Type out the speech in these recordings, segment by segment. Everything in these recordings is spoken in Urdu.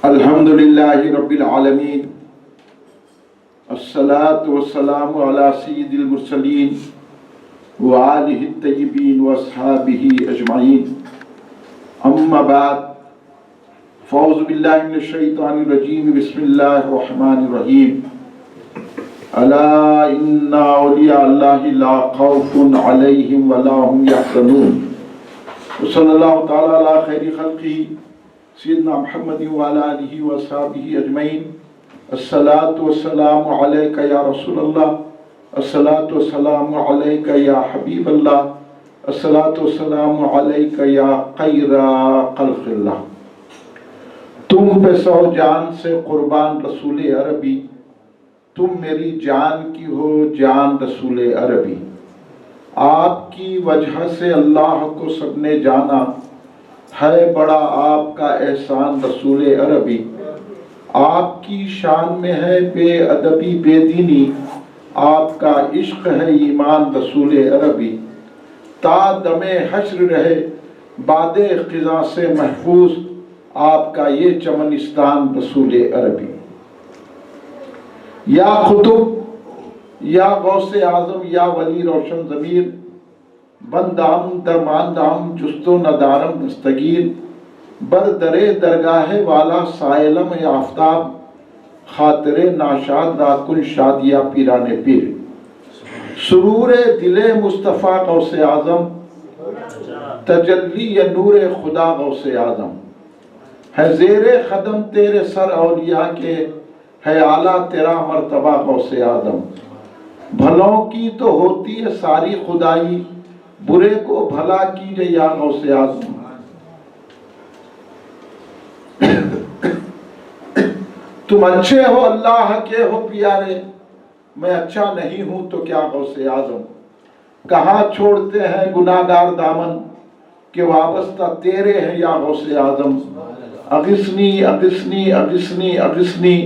الحمدللہ رب العالمین، الصلاة والسلام علی سید المرسلین وآلہ الطیبین واصحابہ اجمعین، اما بعد، فاعوذ باللہ من الشیطان الرجیم، بسم اللہ الرحمن الرحیم۔ الا ان اولیاء اللہ لا خوف علیہم ولا هم یحزنون، وصلی اللہ تعالی علی خیر خلقہ سیدنا محمد وعلی آلہ وصحبہ اجمعین۔ الصلاۃ والسلام علیک یا رسول اللہ، الصلاۃ والسلام علیک یا حبیب اللہ، الصلاۃ والسلام علیک یا خیر خلق اللہ۔ تم پہ سو جان سے قربان رسول عربی، تم میری جان کی ہو جان رسول عربی۔ آپ کی وجہ سے اللہ کو سب نے جانا، ہے بڑا آپ کا احسان رسول عربی۔ آپ کی شان میں ہے بے ادبی بے دینی، آپ کا عشق ہے ایمان رسول عربی۔ تا دم حشر رہے باد خزاں سے محفوظ، آپ کا یہ چمنستان رسول عربی۔ یا قطب یا غوث اعظم یا ولی روشن ضمیر، بندام درماندام جست و ندارم دستگیر، بردرے درگاہ والا سائلم آفتاب، خاطر ناشاد را کن شادیہ پیران پیر۔ سرور دل مصطفیٰ غوث اعظم، تجلی نور خدا غوث اعظم۔ ہے زیر قدم تیرے سر اولیاء کے، ہے اعلیٰ تیرا مرتبہ غوث اعظم۔ بھلوں کی تو ہوتی ہے ساری خدائی، برے کو بھلا کیجے یا غوث اعظم۔ تم اچھے ہو اللہ کے ہو پیارے، میں اچھا نہیں ہوں تو کیا غوث اعظم۔ کہاں چھوڑتے ہیں گناہگار دامن، کہ وابستہ تیرے ہیں یا غوث اعظم۔ اغثنی اغثنی اغثنی اغثنی،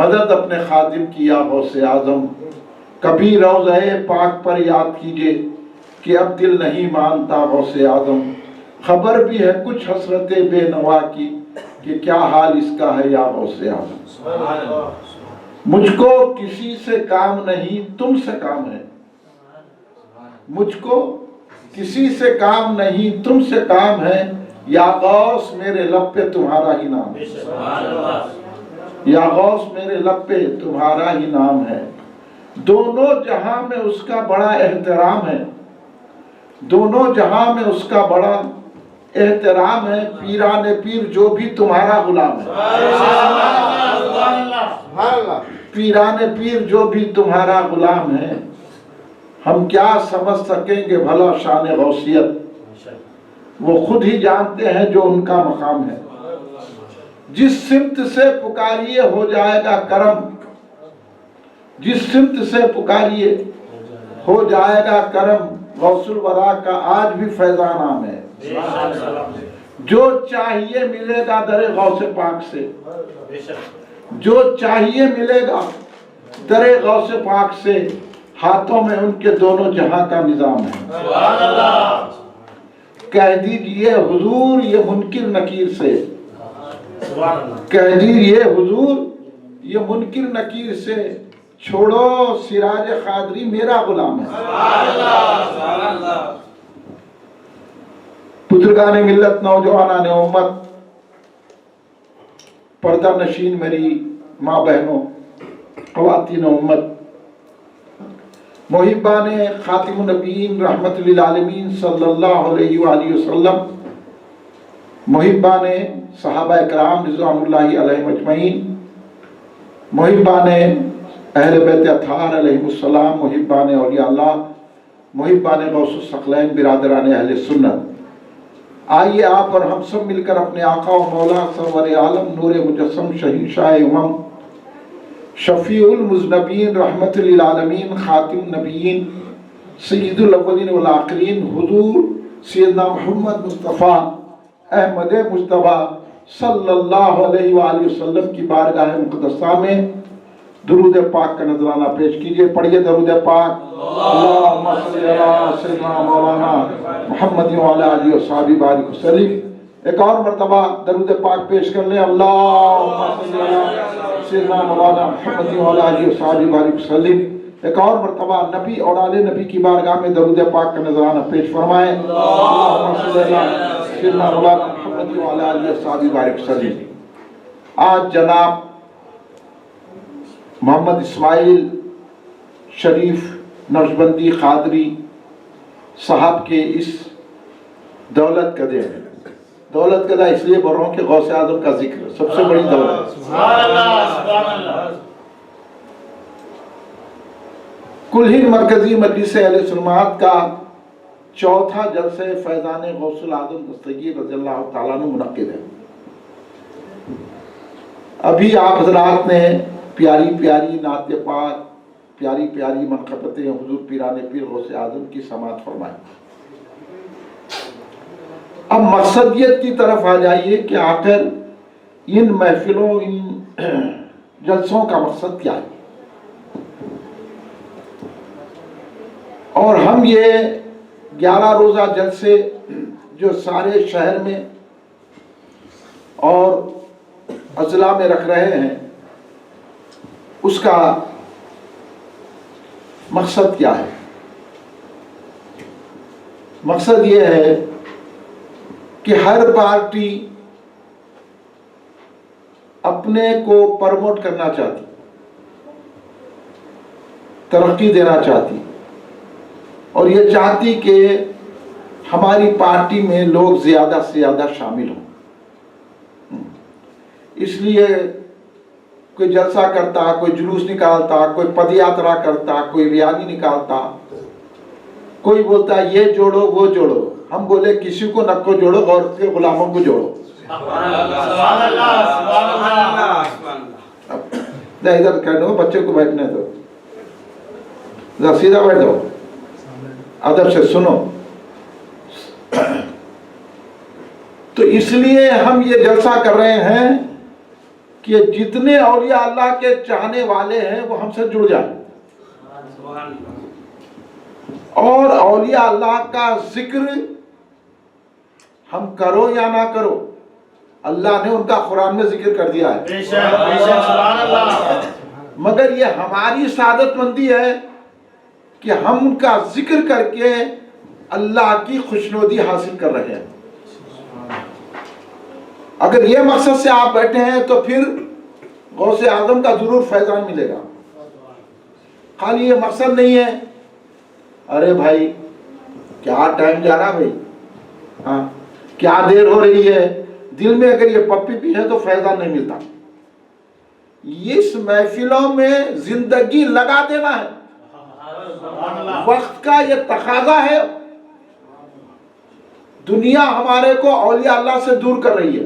مدد اپنے خادم کی یا غوث اعظم۔ کبھی روضہ پاک پر یاد کیجئے، کہ اب دل نہیں مانتا غوث اعظم۔ خبر بھی ہے کچھ حسرت بے نوا کی، کہ کیا حال اس کا ہے یا غوث اعظم۔ مجھ کو کسی سے کام نہیں تم سے کام ہے، مجھ کو کسی سے کام نہیں تم سے کام ہے، یا غوث میرے لب پہ تمہارا ہی نام ہے، یا غوث میرے لب پہ تمہارا ہی نام ہے۔ دونوں جہاں میں اس کا بڑا احترام ہے، دونوں جہاں میں اس کا بڑا احترام ہے، پیران پیر جو بھی تمہارا غلام ہے، پیران پیر جو بھی تمہارا غلام ہے۔ ہم کیا سمجھ سکیں گے بھلا شان غوثیت، وہ خود ہی جانتے ہیں جو ان کا مقام ہے۔ جس سمت سے پکاریے ہو جائے گا کرم، جس سمت سے پکاریے ہو جائے گا کرم، غوث الورا کا آج بھی فیضان عام ہے۔ جو چاہیے ملے گا در غوث پاک سے، جو چاہیے ملے گا در غوث پاک سے، ہاتھوں میں ان کے دونوں جہاں کا نظام ہے۔ کہہ دیجئے حضور یہ منکر نکیر سے، کہہ دیجئے حضور یہ منکر نکیر سے، چھوڑو سراج قادری میرا غلام ہے۔ بزرگان ملت، نوجوانان امت، پردہ نشین میری ماں بہنوں، خواتین امت، محبان خاتم النبیین رحمت للعالمین صلی اللہ علیہ وآلہ وسلم، محبان صحابہ اکرام رضوان اللہ علیہم اجمعین، محبان اہل بیت اطہار علیہم السلام، محبان اولیاء اللہ، محبان غوث الثقلین، برادران اہل سنت، آئیے آپ اور ہم سب مل کر اپنے آقا و مولا سرور عالم نور مجسم شہنشاہ امم، شفیع المذنبین رحمت للعالمین، خاتم النبیین، سید الاولین والآخرین، حضور سیدنا محمد مصطفیٰ احمد مجتبیٰ صلی اللہ علیہ وآلہ وسلم کی بارگاہ مقدسہ میں درود پاک کا نذرانہ پیش کیجئے۔ پڑھیے درود پاک۔ اللہم صلی علی سیدنا مولانا محمد وعلی آلہ وصحبہ بارک وسلم۔ ایک اور مرتبہ درود پاک پیش کر لیں. اللہم صلی علی سیدنا مولانا محمد وعلی آلہ وصحبہ بارک وسلم. ایک اور مرتبہ نبی اور آل نبی کی بارگاہ میں درود پاک کا نذرانہ پیش فرمائیں. اللہم صلی علی سیدنا مولانا محمد وعلی آلہ وصحبہ بارک وسلم. آج جناب محمد اسماعیل شریف نقشبندی قادری صاحب کے اس دولت قدے ہیں. دولت قدہ اس لیے بول رہا ہوں کہ غوث اعظم کا ذکر سب سے بڑی دولت ہے. سبحان اللہ سبحان اللہ. کل ہند مرکزی مجلس اہل سنت کا چوتھا جلسہ فیضان غوث الاعظم دستگیر رضی اللہ تعالیٰ عنہ منعقد ہے. ابھی آپ حضرات نے پیاری پیاری نعت پاک، پیاری پیاری منقبتیں حضور پیران پیر غوث اعظم کی سماعت فرمائی. اب مقصدیت کی طرف آ جائیے کہ آخر ان محفلوں، ان جلسوں کا مقصد کیا ہے. اور ہم یہ 11 روزہ جلسے جو سارے شہر میں اور اضلاع میں رکھ رہے ہیں، اس کا مقصد کیا ہے؟ مقصد یہ ہے کہ ہر پارٹی اپنے کو پروموٹ کرنا چاہتی، ترقی دینا چاہتی، اور یہ چاہتی کہ ہماری پارٹی میں لوگ زیادہ سے زیادہ شامل ہوں. اس لیے کوئی جلسہ کرتا، کوئی جلوس نکالتا، کوئی پد یاترا کرتا، کوئی ریالی نکالتا، کوئی بولتا یہ جوڑو وہ جوڑو. ہم بولے کسی کو نہ کو جوڑو، غور کے غلاموں کو جوڑو. سبحان اللہ سبحان اللہ. ادھر کہہ دو بچے کو بیٹھنے دو، ذرا سیدھا بیٹھ جاؤ، ادب سے سنو. تو اس لیے ہم یہ جلسہ کر رہے ہیں کہ جتنے اولیاء اللہ کے چاہنے والے ہیں وہ ہم سے جڑ جائیں، اور اولیاء اللہ کا ذکر ہم کرو یا نہ کرو، اللہ نے ان کا قرآن میں ذکر کر دیا ہے. بے شک بے شک سبحان اللہ. مگر یہ ہماری سعادت مندی ہے کہ ہم ان کا ذکر کر کے اللہ کی خوشنودی حاصل کر رہے ہیں. اگر یہ مقصد سے آپ بیٹھے ہیں تو پھر غوث اعظم کا ضرور فیضان ملے گا. خالی یہ مقصد نہیں ہے ارے بھائی کیا ٹائم جا رہا بھائی، ہاں کیا دیر ہو رہی ہے، دل میں اگر یہ پپی بھی ہے تو فیضان نہیں ملتا. اس محفلوں میں زندگی لگا دینا ہے، وقت کا یہ تقاضا ہے. دنیا ہمارے کو اولیاء اللہ سے دور کر رہی ہے،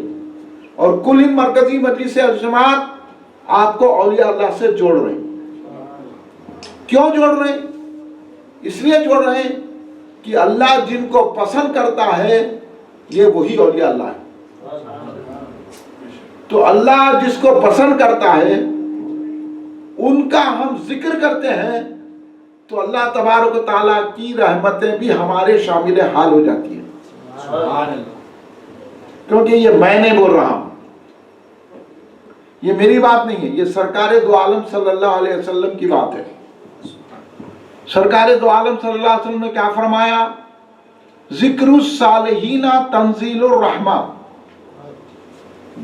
اور کل ہند مرکزی مجلس الجماعت آپ کو اولیاء اللہ سے جوڑ رہے ہیں. کیوں جوڑ رہے ہیں؟ اس لیے جوڑ رہے ہیں کہ اللہ جن کو پسند کرتا ہے یہ وہی اولیاء اللہ ہے. تو اللہ جس کو پسند کرتا ہے ان کا ہم ذکر کرتے ہیں تو اللہ تبارک و تعالیٰ کی رحمتیں بھی ہمارے شامل حال ہو جاتی ہیں. کیونکہ یہ میں نے بول رہا ہوں، یہ میری بات نہیں ہے، یہ سرکار دو عالم صلی اللہ علیہ وسلم کی بات ہے. سرکار دو عالم صلی اللہ علیہ وسلم نے کیا فرمایا؟ ذکر الصالحین تنزیل الرحمہ.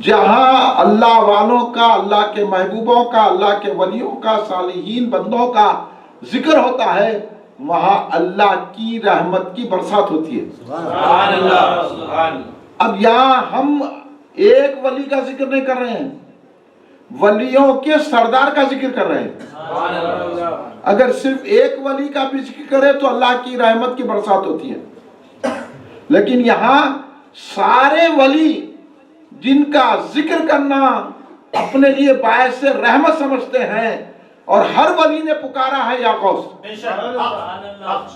جہاں اللہ والوں کا، اللہ کے محبوبوں کا، اللہ کے ولیوں کا، صالحین بندوں کا ذکر ہوتا ہے، وہاں اللہ کی رحمت کی برسات ہوتی ہے. سبحان اللہ سبحان اللہ. اب یہاں ہم ایک ولی کا ذکر نہیں کر رہے ہیں، ولیوں کے سردار کا ذکر کر رہے ہیں. سبحان اللہ. اگر صرف ایک ولی کا بھی ذکر کرے تو اللہ کی رحمت کی برسات ہوتی ہے. لیکن یہاں سارے ولی جن کا ذکر کرنا اپنے لیے باعث رحمت سمجھتے ہیں، اور ہر ولی نے پکارا ہے یا غوث. بے شک سبحان اللہ.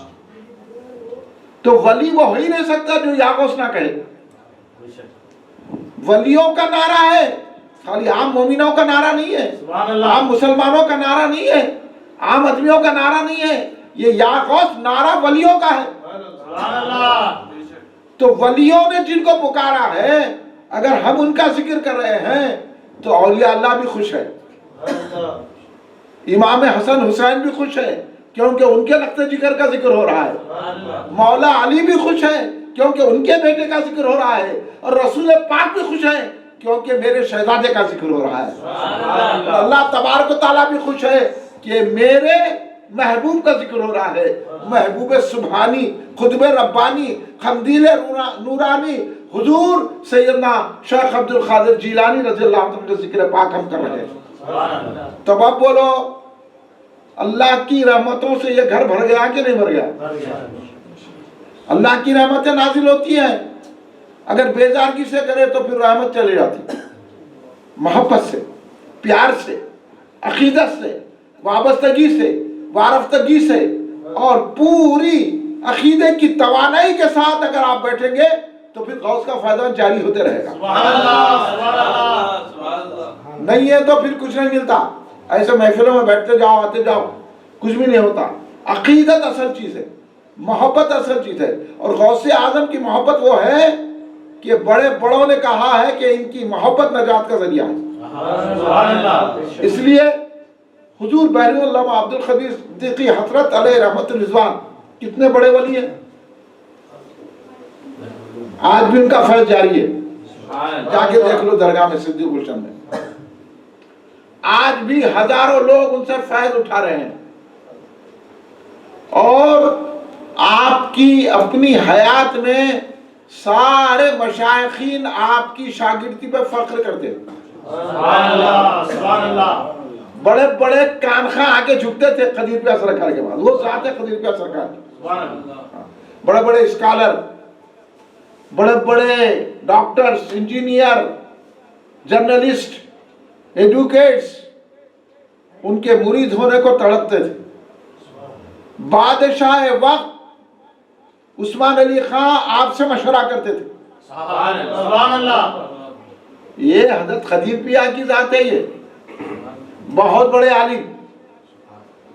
تو ولی وہ ہو ہی نہیں سکتا جو یا غوث نہ کہے. بے شک ولیوں کا نعرہ ہے، خالی عام مومنوں کا نعرہ نہیں ہے، سبحان اللہ. عام مسلمانوں کا نعرہ نہیں ہے، عام آدمیوں کا نعرہ نہیں ہے. یہ یا غوث نعرہ ولیوں کا ہے. سبحان اللہ. تو ولیوں نے جن کو پکارا ہے اگر ہم ان کا ذکر کر رہے ہیں تو اولیاء اللہ بھی خوش ہے، امام حسن حسین بھی خوش ہے کیونکہ ان کے لقب جگر کا ذکر ہو رہا ہے، مولا علی بھی خوش ہے کیونکہ ان کے بیٹے کا ذکر ہو رہا ہے، اور رسول پاک بھی خوش ہے کیونکہ میرے شہزادے کا ذکر ہو رہا ہے، اور اللہ تبارک و تعالیٰ بھی خوش ہے کہ میرے محبوب کا ذکر ہو رہا ہے، محبوب سبحانی، خطب ربانی، قندیل نورانی، حضور سیدنا شیخ عبد القادر جیلانی رضی اللہ عنہ کا ذکر پاک ہم کر رہے ہیں۔ تب اب بولو اللہ کی رحمتوں سے یہ گھر بھر گیا کہ نہیں بھر گیا؟ اللہ کی رحمتیں نازل ہوتی ہیں، اگر بیزارگی سے کرے تو پھر رحمت چلی جاتی، محبت سے، پیار سے، عقیدت سے، وابستگی سے، وارفتگی سے اور پوری عقیدے کی توانائی کے ساتھ اگر آپ بیٹھیں گے تو پھر غوث کا فائدہ جاری ہوتے رہے گا۔ نہیں ہے تو پھر کچھ نہیں ملتا، ایسے محفلوں میں بیٹھتے جاؤ آتے جاؤ کچھ بھی نہیں ہوتا۔ عقیدت اصل چیز ہے، محبت اصل چیز ہے، اور غوث اعظم کی محبت وہ ہے کہ بڑے بڑوں نے کہا ہے کہ ان کی محبت نجات کا ذریعہ ہے۔ اس لیے حضور بحری علامہ عبد القدیر صدیقی حضرت علیہ رحمت الرضوان کتنے بڑے ولی ہیں، آج بھی ان کا فیض جاری ہے، جا کے دیکھ لو درگاہ میں صدیق گلشن میں، آج بھی ہزاروں لوگ ان سے فیض اٹھا رہے ہیں، اور آپ کی اپنی حیات میں سارے مشائخین آپ کی شاگردی پہ فخر کرتے ہیں، بڑے بڑے کانخواں آگے جھکتے تھے قدیر پہ سرکار کے بعد، وہ ذات ہے قدیر پہ سرکار کی، بڑے بڑے اسکالر، بڑے بڑے ڈاکٹرز، انجینئر، جرنلسٹ، ایڈوکیٹس ان کے مرید ہونے کو تڑپتے تھے۔ بادشاہ وقت عثمان علی خان آپ سے مشورہ کرتے تھے، یہ حضرت خدیر پیا کی ذات ہے، یہ بہت بڑے عالم،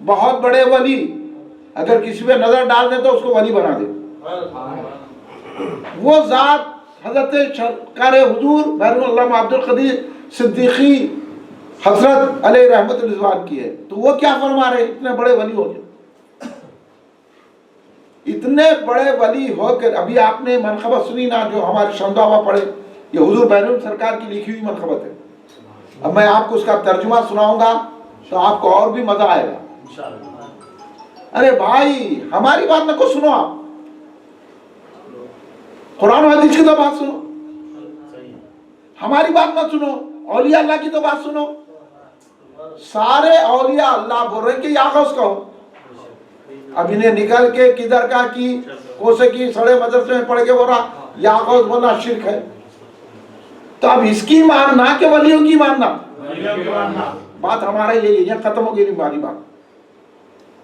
بہت بڑے ولی، اگر کسی پہ نظر ڈال دے تو اس کو ولی بنا دے، وہ ذات حضرت سرکار حضور بحری علامہ عبد القدیر صدیقی حضرت علیہ رحمت الرضوان کی ہے۔ تو وہ کیا فرما رہے، اتنے بڑے ولی ہو گئے، اتنے بڑے ولی ہو کر ابھی آپ نے منقبت سنی نا جو ہمارے شمداوا پڑھے، یہ حضور بحری سرکار کی لکھی ہوئی منقبت ہے، اب میں آپ کو اس کا ترجمہ سناؤں گا تو آپ کو اور بھی مزہ آئے گا۔ ارے بھائی ہماری بات نہ کو سنو، آپ قرآن و حدیث کی تو بات سنو، ہماری بات نہ سنو، اولیاء اللہ کی تو بات سنو۔ سارے اولیاء اللہ بول رہے ہیں کہ یا غوث کہو، اب انہیں نکل کے کدھر کا کی کوسے کی سڑے مدرسے میں پڑھ کے بول رہا یا غوث بولنا شرک ہے، تو اب اس کی ماننا کہ ولیوں کی ماننا، بات ہمارا یہی ہے، یہ ختم ہو گئی ہماری بات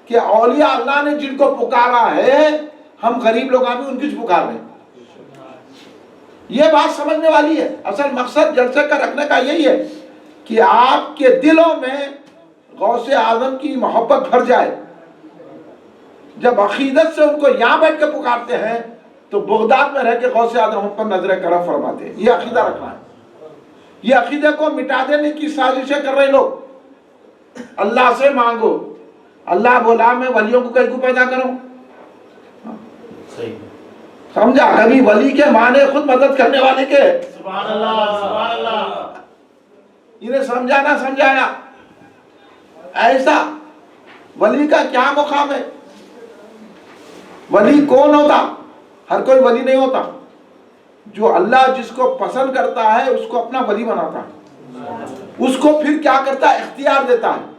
کہ اولیاء اللہ نے جن کو پکارا ہے ہم غریب لوگ بھی ان کی پکار رہے ہیں، یہ بات سمجھنے والی ہے۔ اصل مقصد جلسے کا رکھنے کا یہی ہے کہ آپ کے دلوں میں غوث اعظم کی محبت بھر جائے، جب عقیدت سے ان کو یہاں بیٹھ کے پکارتے ہیں تو بغداد میں رہ کے غوث اعظم ہم پر نظر کرم فرماتے ہیں، یہ عقیدہ رکھنا ہے۔ یہ عقیدے کو مٹا دینے کی سازشیں کر رہے لوگ، اللہ سے مانگو، اللہ بولا میں ولیوں کو کہیں کو پیدا کروں، سمجھا؟ کبھی ولی کے معنی خود مدد کرنے والے کے، سبحان اللہ سبحان اللہ، انہیں سمجھانا سمجھایا، ایسا ولی کا کیا مقام ہے؟ ولی کون ہوتا؟ ہر کوئی ولی نہیں ہوتا، جو اللہ جس کو پسند کرتا ہے اس کو اپنا ولی بناتا ہے، اس کو پھر کیا کرتا ہے؟ اختیار دیتا ہے۔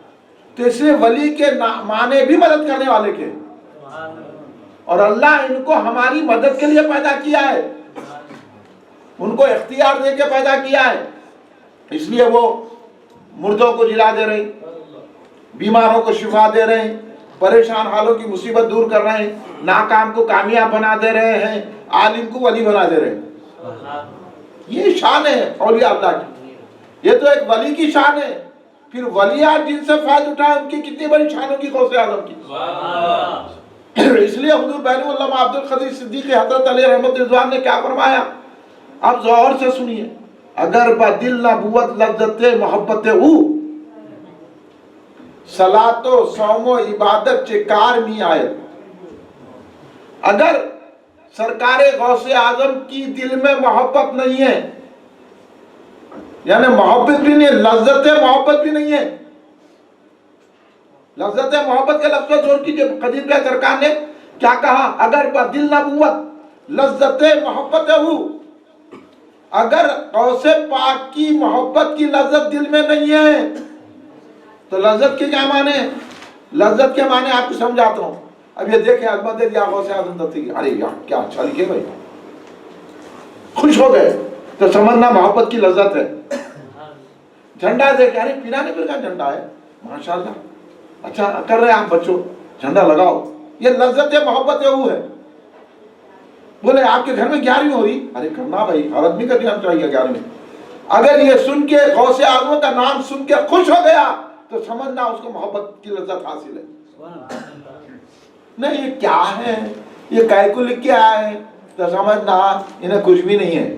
تو اس لیے ولی کے معنی بھی مدد کرنے والے کے، اور اللہ ان کو ہماری مدد کے لیے پیدا کیا ہے، ان کو اختیار دے کے پیدا کیا ہے، اس لیے وہ مردوں کو جلا دے رہے ہیں، بیماروں کو شفا دے رہے ہیں، پریشان حالوں کی مصیبت دور کر رہے ہیں، ناکام کو کامیاب بنا دے رہے ہیں، عالم کو ولی بنا دے رہے ہیں۔ یہ شان ہے اولیاء اللہ کی، یہ تو ایک ولی کی شان ہے، پھر ولیاں جن سے فائدہ اٹھائے ان کی کتنی بڑی شان ہوگی غوث اعظم کی۔ اس لیے حضور بین علامہ عبد القدیر صدیقی حضرت علیہ رحمت رضوان نے کیا فرمایا؟ اب غور سے سنیے، اگر با دل نبوت لذت محبت او صلاۃ و صوم و عبادت چے کار می آئے، اگر سرکار غوث اعظم کی دل میں محبت نہیں ہے، یعنی محبت بھی نہیں ہے، لذت محبت بھی نہیں ہے، لذت محبت کے لفظ زور کیجئے، قدیر پہ سرکار نے کیا کہا؟ اگر با دل نبوت لذت محبت ہو، اگر غوث پاک کی محبت کی لذت دل میں نہیں ہے تو لذت کے کیا معنی ہیں؟ لذت کے معنی آپ کو سمجھاتا ہوں۔ اب یہ دیکھیں عظمت یا غوث اعظم دستگیر، ارے یار کیا اچھا لکھے بھائی، خوش ہو گئے تو سمجھنا محبت کی لذت ہے۔ جھنڈا دیکھیں، ارے پیرانے پر کا جھنڈا ہے، ماشاءاللہ اچھا کر رہے ہیں آپ بچوں، جھنڈا لگاؤ، یہ لذت محبت وہ ہے۔ بولے آپ کے گھر میں 11ویں ہو رہی، ارے کرنا بھائی، حالت نہیں کرنا چاہیے 11ویں۔ اگر یہ سن کے غوث اعظم کا نام سن کے خوش ہو گیا تو سمجھنا اس کو محبت کی لذت حاصل ہے۔ نہیں یہ کیا ہے، یہ کائے کو لکھ کے آئے تو سمجھنا انہیں کچھ بھی نہیں ہے،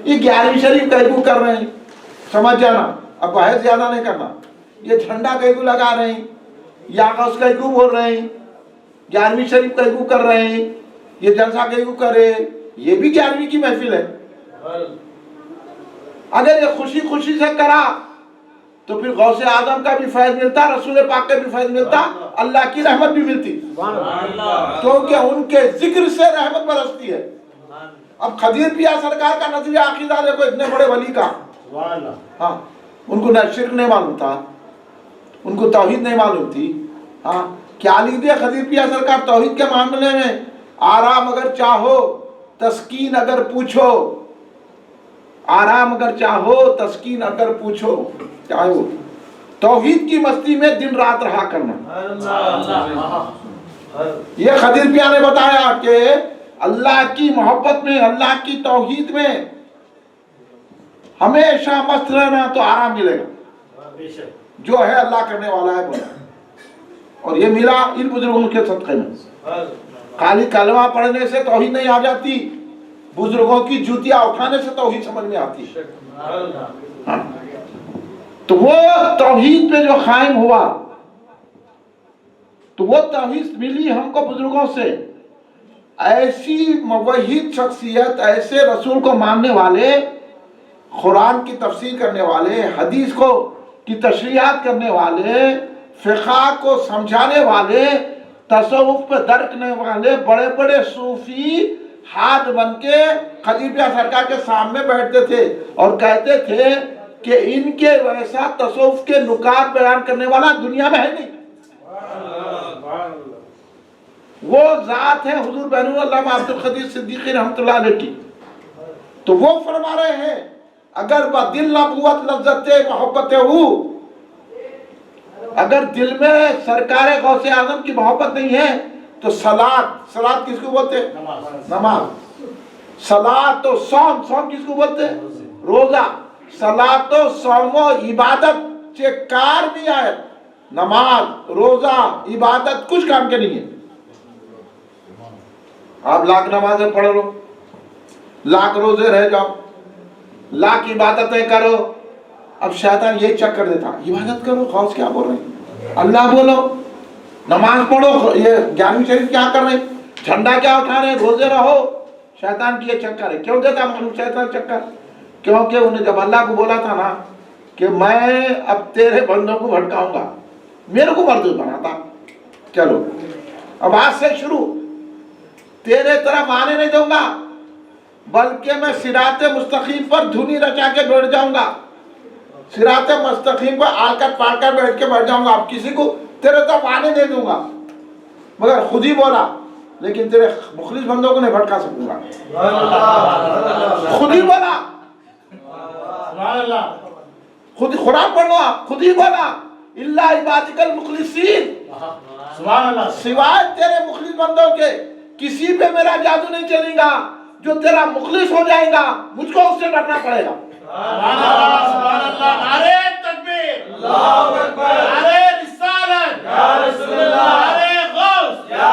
یہ 11ویں شریف کائے کو کر رہے ہیں، سمجھ جانا، اب بحث زیادہ نہیں کرنا۔ یہ جھنڈا کائے کو لگا رہے ہیں، یا غوث کائے کو بول رہے ہیں، 11ویں شریف کائے کو کر رہے ہیں، یہ جلسہ کائے کو کرے، یہ بھی 11ویں کی محفل ہے۔ اگر یہ خوشی خوشی سے کرا تو پھر غوث اعظم کا بھی فیض ملتا، رسول پاک کا بھی فیض ملتا، اللہ کی رحمت بھی ملتی، کیونکہ ان کے ذکر سے رحمت برستی ہے۔ اب خدیر پیا سرکار کا نظریہ عقیدہ دیکھو، اتنے بڑے ولی کا، ہاں ان کو نہ شرک نہیں معلوم تھا، ان کو توحید نہیں معلوم تھی، ہاں کیا لکھ دیا خدیر پیا سرکار توحید کے معاملے میں؟ آرام اگر چاہو تسکین اگر پوچھو، آرام اگر چاہو تسکین اگر پوچھو، چاہو توحید کی مستی میں دن رات رہا کرنا۔ یہ خدیر پیا نے بتایا کہ اللہ کی محبت میں، اللہ کی توحید میں ہمیشہ مست رہنا تو آرام ملے گا، جو ہے اللہ کرنے والا ہے بولا، اور یہ ملا ان بزرگوں کے صدقے میں۔ خالی کلمہ پڑھنے سے توحید نہیں آ جاتی، بزرگوں کی جوتیاں اٹھانے سے توحید سمجھ میں آتی ہے۔ ہاں تو وہ توحید پہ جو قائم ہوا، تو وہ توحید ملی ہم کو بزرگوں سے، ایسی موحد شخصیت، ایسے رسول کو ماننے والے، قرآن کی تفسیر کرنے والے، حدیث کو کی تشریحات کرنے والے، فقہ کو سمجھانے والے، تصوف پہ درکنے والے بڑے بڑے صوفی ہاتھ بن کے خدیر پیا سرکار کے سامنے بیٹھتے تھے اور کہتے تھے کہ ان کے ویسا تصوف کے نکات بیان کرنے والا دنیا میں ہے نہیں۔ وہ ذات ہے حضور بین علامہ عبد القدیر صدیقی رحمت اللہ علیہ کی۔ تو وہ فرما رہے ہیں اگر با دل نبوت لذت محبت ہو، اگر دل میں سرکار غوث اعظم کی محبت نہیں ہے تو صلاۃ کس کو بولتے ہیں؟ نماز۔ صلاۃ و صوم کس کو بولتے ہیں؟ روزہ۔ صلاۃ و صوم و عبادت چے کار بھی آئے، نماز روزہ عبادت کچھ کام کے نہیں ہے۔ آپ لاکھ نمازیں پڑھ لو، لاکھ روزے رہ جاؤ، لاکھ عبادتیں کرو، اب شیطان یہی چکر دیتا، عبادت کرو، غوث کیا بول رہے ہیں، اللہ بولو، نماز پڑھو، یہ 11ویں شریف کیا کر رہے ہیں، جھنڈا کیا اٹھا رہے ہیں، روزے رہو۔ شیطان کی یہ چکر ہے۔ کیوں دیتا معلوم شیطان چکر؟ کیونکہ انہیں جب اللہ کو بولا تھا نا کہ میں اب تیرے بندوں کو بھٹکاؤں گا، میرے کو مردود بناتا، چلو اب آج سے شروع تیرے طرح مانے نہیں دوں گا، بلکہ میں صراط مستقیم پر دھنی رچا کے بیٹھ جاؤں گا، صراط مستقیم پر آل کر پال کر بیٹھ کے بیٹھ جاؤں گا، اب کسی کو تیرے طرح مانے نہیں دوں گا، مگر خود ہی بولا لیکن تیرے مخلص بندوں کو نہیں بھٹکا سکوں گا، خود ہی بولا، خود قرآن پڑھ لو آپ، خود ہی بولا الا عبادک المخلصین، سوائے تیرے مخلص بندوں کے کسی پہ میرا جادو نہیں چلے گا، جو تیرا مخلص ہو جائے گا مجھ کو اس سے ڈرنا پڑے گا۔ سبحان اللہ، نعرہ تکبیر، اللہ اکبر، نعرہ رسالت، یا رسول اللہ، نعرہ غوث، یا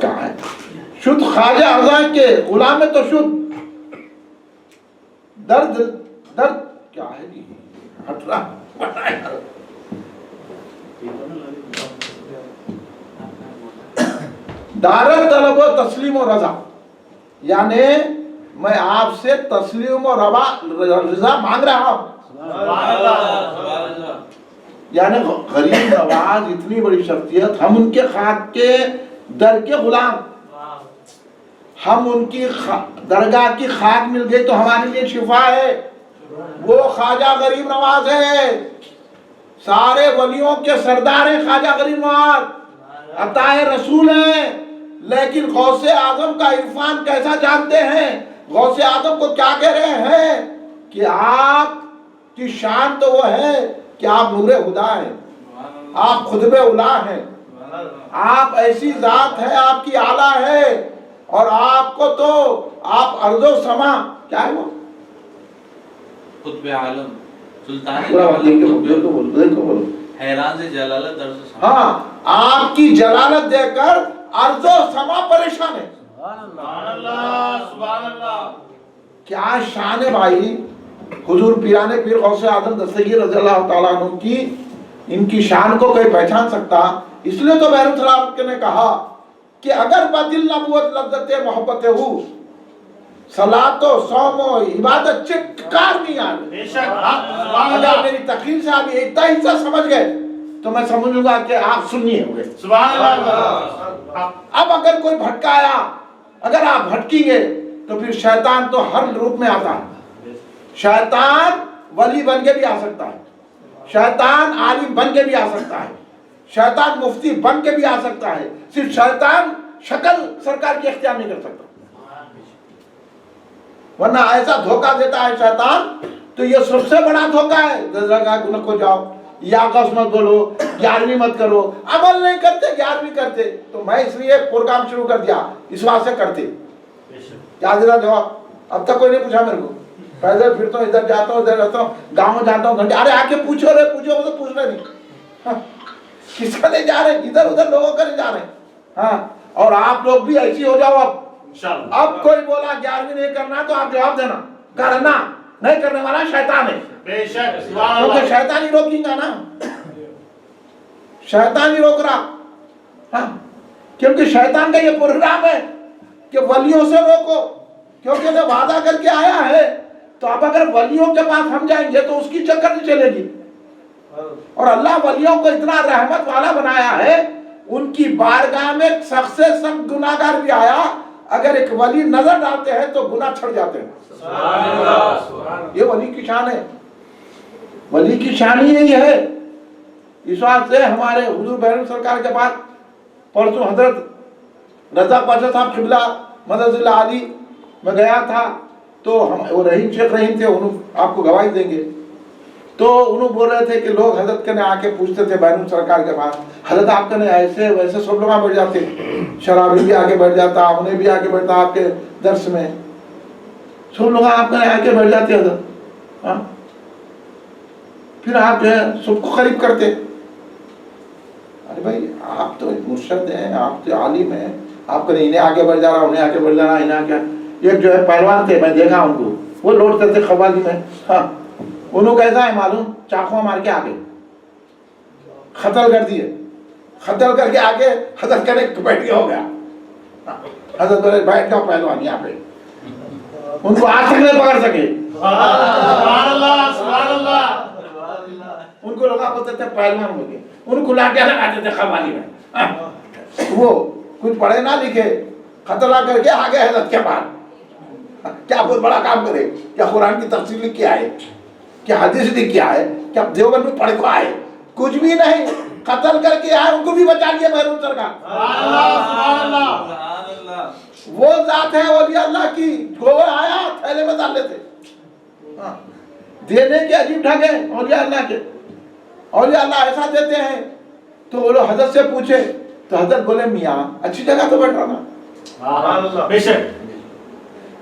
کہاں ہے؟ شد خواجہ اعظم کے غلام ہے تو شد درد کیا ہے جی ہٹ رہا دارت طلب و تسلیم و رضا، یعنی میں آپ سے تسلیم و رضا مانگ رہا ہوں. یعنی غریب نواز اتنی بڑی شخصیت، ہم ان کے خاک کے در کے غلام، ہم ان کی درگاہ کی خاک مل گئی تو ہمارے لیے شفا ہے. وہ خواجہ غریب نواز ہے، سارے ولیوں کے سردار ہیں خواجہ غریب نواز، عطا رسول ہیں. لیکن غوث اعظم کا عرفان کیسا جانتے ہیں؟ غوث اعظم کو کیا کہہ رہے ہیں کہ آپ کی شان تو وہ ہے کہ آپ نور خدا ہیں، آپ خطب اولا ہیں، آپ ایسی ذات ہے، آپ کی اعلیٰ ہے، اور آپ کو تو آپ ارض و سما کیا ہے وہ خطب عالم سلطان حیران سے جلالت درس و سما. ہاں، آپ کی جلالت دے کر ارض و سما پریشان ہے. سبحان اللہ سبحان اللہ. کیا شان ہے بھائی. حضور پیران پیر غوث اعظم دستگیر رضی اللہ تعالیٰ عنہ کی ان کی شان کو کوئی پہچان سکتا؟ اس لیے تو بحر السلام نے کہا کہ اگر بدل نبوت لذت محبت ہو، صلاۃ و صوم و عبادت چکار نہیں آئے. بے شک اگر میری تقریر سے آپ اتنا حصہ سمجھ گئے تو میں سمجھ لوں گا کہ آپ سنی ہوئے. سبحان اللہ. اب اگر کوئی بھٹکایا، اگر آپ بھٹکی گے تو پھر شیطان تو ہر روپ میں آتا ہے. شیطان ولی بن کے بھی آ سکتا ہے، شیطان عالم بن کے بھی آ سکتا ہے، شیطان مفتی بن کے بھی آ سکتا ہے. صرف شیطان شکل سرکار کی اختیار نہیں کر سکتا، ورنہ ایسا دھوکہ دیتا ہے شیطان. تو یہ سب سے بڑا دھوکہ ہے. گناہ کو جاؤ، یا آغاز مت بولو، 11ویں مت کرو. عمل نہیں کرتے، 11ویں کرتے. تو میں اس لیے پروگرام شروع کر دیا اس واسطے کرتے. کیا دینا جواب؟ اب تک کوئی نہیں پوچھا میرے کو. پیدل پھرتا ہوں، ادھر جاتا ہوں، ادھر رہتا ہوں، گاؤں جاتا ہوں گھنٹے. ارے آ کے پوچھو رے، پوچھو تو پوچھ رہے نہیں. کس کا نہیں جا رہے؟ ادھر ادھر لوگوں کا نہیں جا رہے. ہاں، اور آپ لوگ بھی ایسی ہو جاؤ. اب کوئی بولا 11ویں نہیں کرنا تو آپ جواب دینا، کرنا نہیں کرنے والا شیطان ہے. بے شک کیونکہ شیطان ہی روکیں گا نا، شیطان ہی روک رہا. ہاں، کیونکہ شیطان کا یہ پروگرام ہے کہ ولیوں سے روکو، کیونکہ وہ وعدہ کر کے آیا ہے. تو اب اگر ولیوں کے پاس ہم جائیں گے تو اس کی چکر نہیں چلے گی. اور اللہ ولیوں کو اتنا رحمت والا بنایا ہے، ان کی بارگاہ میں سخت سے سخت گناہگار بھی آیا، اگر ایک ولی نظر ڈالتے ہیں تو گناہ چھڑ جاتے ہیں. یہ ولی کی شان ہے. ولی کی شان ہی یہی ہے. اس وقت سے ہمارے حضور بحر سرکار کے پاس پرسوں حضرت رضا پاشا صاحب قبلہ مدد اللہ علی میں گیا تھا. تو ہم وہ رحیم شیخ رحیم تھے، انہوں آپ کو گواہی دیں گے. تو انہوں بول رہے تھے کہ لوگ حضرت کے نے آ کے پوچھتے تھے بحر سرکار کے پاس، حضرت آپ کے نے ایسے ویسے سب لوگ بیٹھ جاتے، شرابی بھی آگے بیٹھ جاتا، انہیں بھی آگے بیٹھتا آپ کے درس میں، سب لوگ آپ کے آ کے بیٹھ جاتے حضرت. ہاں، پھر آپ جو ہے سب کو قریب کرتے. ارے بھائی آپ تو مرشد ہیں، آپ تو عالم ہیں، آپ کو انہیں آگے بڑھ جا رہا، انہیں آگے بڑھ جا رہا، انہیں آگے. ایک جو ہے پہلوان تھے، میں دیکھا ان کو، وہ لوٹتے تھے قوالی میں. ہاں، انہوں کیسا ہے معلوم؟ چاقو مار کے آگے قتل کر دیے، قتل کر کے آگے حضرت کرے بیٹھ گیا ہو گیا. حضرت کرے بیٹھ گیا پہلوان یہاں پہ، ان کو آج تک نہیں پکڑ سکے. سبحان اللہ سبحان اللہ. ان کو لوگ بولتے تھے پہلوان ہو گئے، ان کو لاٹیاں لگاتے تھے قوالی میں. وہ کچھ پڑھے نہ لکھے، قتل کر کے آگے حضرت کے پاس. کیا بہت بڑا کام کرے؟ کیا قرآن کی تفسیر لکھ کے آئے؟ کیا حدیث لکھ کے آئے؟ کیا دیوبند میں پڑھ کو آئے؟ کچھ بھی نہیں، قتل کر کے آئے. ان کو بھی بچا لیا محروم سرکار. وہ ذات ہے اولیاء اللہ کی، وہ آیا تھیلے میں ڈال لیتے. دینے کے عجیب ڈھنگ ہے اولیاء اللہ کے. اولیاء اللہ ایسا دیتے ہیں. تو وہ لوگ حضرت سے پوچھے تو حضرت بولے میاں اچھی جگہ تو بیٹھ رہا نا. بے شک.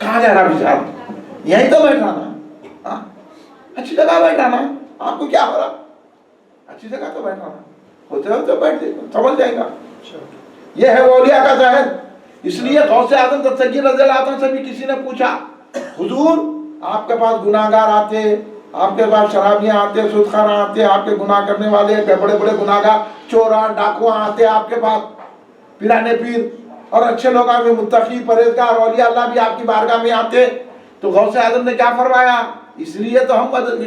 کہاں جا رہا بیچارہ؟ یہیں تو بیٹھ رہا نا. اچھی جگہ بیٹھ رہا نا. آپ کو کیا ہو رہا؟ اچھی جگہ تو بیٹھ رہا نا. ہوتے ہوتے بیٹھ جائے گا، سمجھ جائے گا. یہ ہے اولیاء کا ظاہر. اس لیے غوث اعظم دستگیر رضی اللہ عنہ سے بھی کسی نے پوچھا حضور آپ کے پاس گناہگار آتے، آپ کے پاس شرابیاں آتے، سود خور آتے، آپ کے گناہ کرنے والے بڑے بڑے گناہگار چوراں ڈاکواں آتے آپ کے پاس، پیرانے پیر اور اچھے لوگ آتے، متقی پرہیزگار اولیاء اللہ بھی آپ کی بارگاہ میں آتے، تو غوث اعظم نے کیا فرمایا؟ اس لیے تو ہم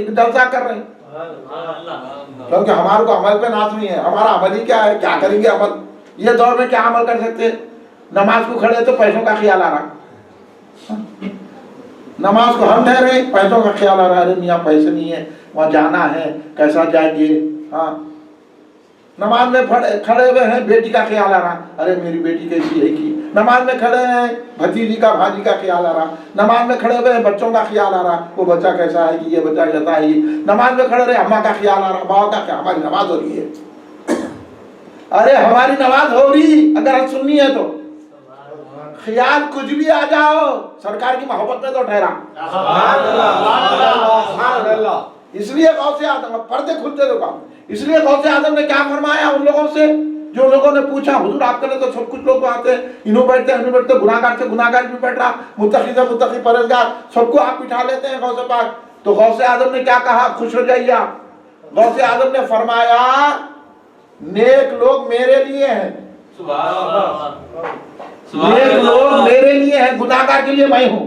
جلسہ کر رہے ہیں کیونکہ ہمارے کو عمل پہ ناز نہیں ہے، ہمارا عمل ہی کیا ہے، کیا کریں گے عمل، یہ دور میں کیا عمل کر سکتے ہیں؟ نماز کو کھڑے تو پیسوں کا خیال آ رہا، نماز کو ہم ٹھہرے پیسوں کا خیال آ رہا ہے، میاں پیسے نہیں ہے، وہاں جانا ہے، کیسا جائیں گے؟ ہاں نماز میں کھڑے ہوئے ہیں، بیٹی کا خیال آ رہا، ارے میری بیٹی کیسی ہے کی، نماز میں کھڑے ہیں بھتیجی کا بھاجی کا خیال آ رہا، نماز میں کھڑے ہوئے ہیں بچوں کا خیال آ رہا، وہ بچہ کیسا ہے کہ یہ بچہ کیسا ہے، نماز میں کھڑے رہے اماں کا خیال آ رہا، باؤ کا خیال، ہماری نماز ہو رہی ہے، ارے ہماری نماز ہو رہی اگر ہم سننی ہے تو خیال کچھ بھی آ جاؤ سرکار کی محبت میں تو ٹھہرا، اس لیے غوث اعظم پردے کھلتے تو کام، اس لیے غوث اعظم نے کیا فرمایا ان لوگوں سے جو لوگوں نے پوچھا حضور آپ کے لیے تو سب کچھ لوگ آتے ہیں، انہوں بیٹھتے ہیں انہوں بیٹھتے ہیں، گناہگار سے گناہگار بھی بیٹھ رہا، متقی سے متقی پرہیزگار سب کو آپ بٹھا لیتے ہیں غوث پاک، تو غوث اعظم نے کیا کہا؟ خوش ہو جائیے آپ، غوث اعظم نے فرمایا نیک لوگ میرے لیے ہیں، نیک لوگ میرے لیے ہیں، گناہگار کے لیے میں ہوں،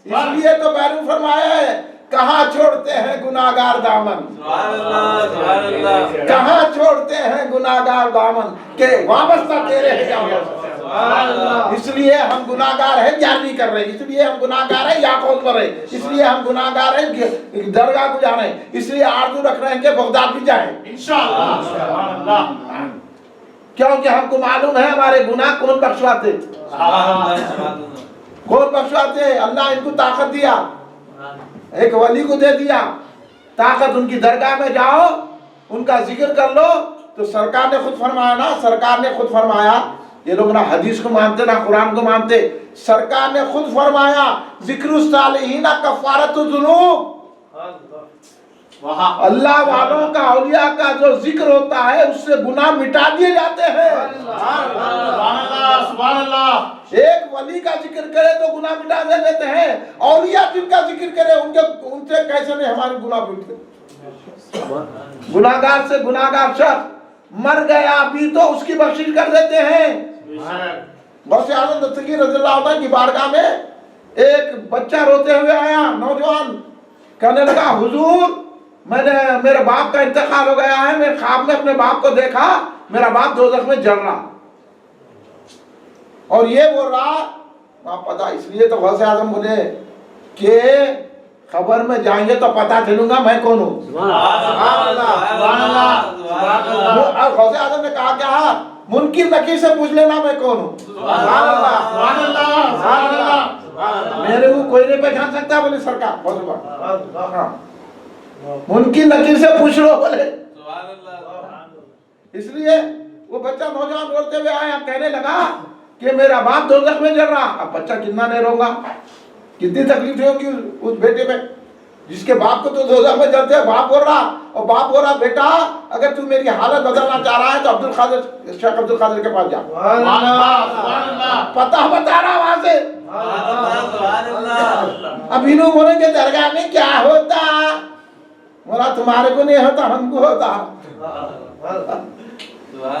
اس لیے تو بیرون فرمایا ہے کہاں چھوڑتے ہیں گناہگار دامن، کہاں چھوڑتے ہیں گناہگار دامن کہ وابستہ تیرے ہیں، اس لیے ہم گناہگار ہیں جاری کر رہے ہیں، اس لیے ہم گناہگار ہیں یاقوت پر رہے، اس لیے ہم گناہگار ہیں درگاہ کو جا رہے ہیں، اس لیے آرزو رکھ رہے ہیں کہ بغداد بھی جائیں انشاءاللہ، کیونکہ ہم کو معلوم ہے ہمارے گناہ کون بخشواتے، کون بخشواتے، اللہ ان کو طاقت دیا، ایک ولی کو دے دیا طاقت، ان کی درگاہ میں جاؤ ان کا ذکر کر لو، تو سرکار نے خود فرمایا نا، سرکار نے خود فرمایا، یہ لوگ نہ حدیث کو مانتے نہ قرآن کو مانتے، سرکار نے خود فرمایا ذکر الصالحین کفارۃ الذنوب، اللہ والوں کا اولیاء کا جو ذکر ہوتا ہے اس سے گناہ مٹا دیے جاتے ہیں، سبحان اللہ، ایک ولی کا ذکر کرے تو گناہ مٹا دے دیتے ہیں، اولیاء جن کا ذکر کرے ان سے کیسے نہیں ہمارے گناہ مٹتے، گناہگار سے گناہگار شخص مر گیا بھی تو اس کی بخشش کر دیتے ہیں، غوث اعظم دستگیر رضی اللہ عنہ کی بارگاہ میں ایک بچہ روتے ہوئے آیا، نوجوان کہنے لگا حضور میرے باپ کا انتقال ہو گیا ہے، میں خواب میں اپنے باپ کو دیکھا، میرا باپ دوزخ میں جل رہا، اور یہ بول رہا آپ پتا، اس لیے تو غوث اعظم بولے کہ خبر میں جائیں گے تو پتا چلوں گا میں کون ہوں، اور غوث اعظم نے کہا کیا منکر نکیر سے پوچھ لینا میں کون ہوں، میرے کو کوئی نہیں پہچان سکتا بولے سرکار، منکر نکیر سے پوچھ لو بولے، اس لیے وہ بچہ نوجوان روتے ہوئے آیا کہنے لگا کہ میرا باپ دوزخ میں جل رہا، اب بچہ کتنا نہیں رو گا، کتنی تکلیف ہوگی اس بیٹے میں جس کے باپ کو تو دوزخ میں جلتے ہیں، باپ بول رہا، اور باپ بول رہا بیٹا اگر تو میری حالت بدلنا چاہ رہا ہے تو شیخ عبد القادر کے پاس جا، پتہ بتا رہا وہاں سے، اب انہوں بولیں گے درگاہ میں کیا ہوتا، بولا تمہارے کو نہیں ہوتا ہم کو ہوتا،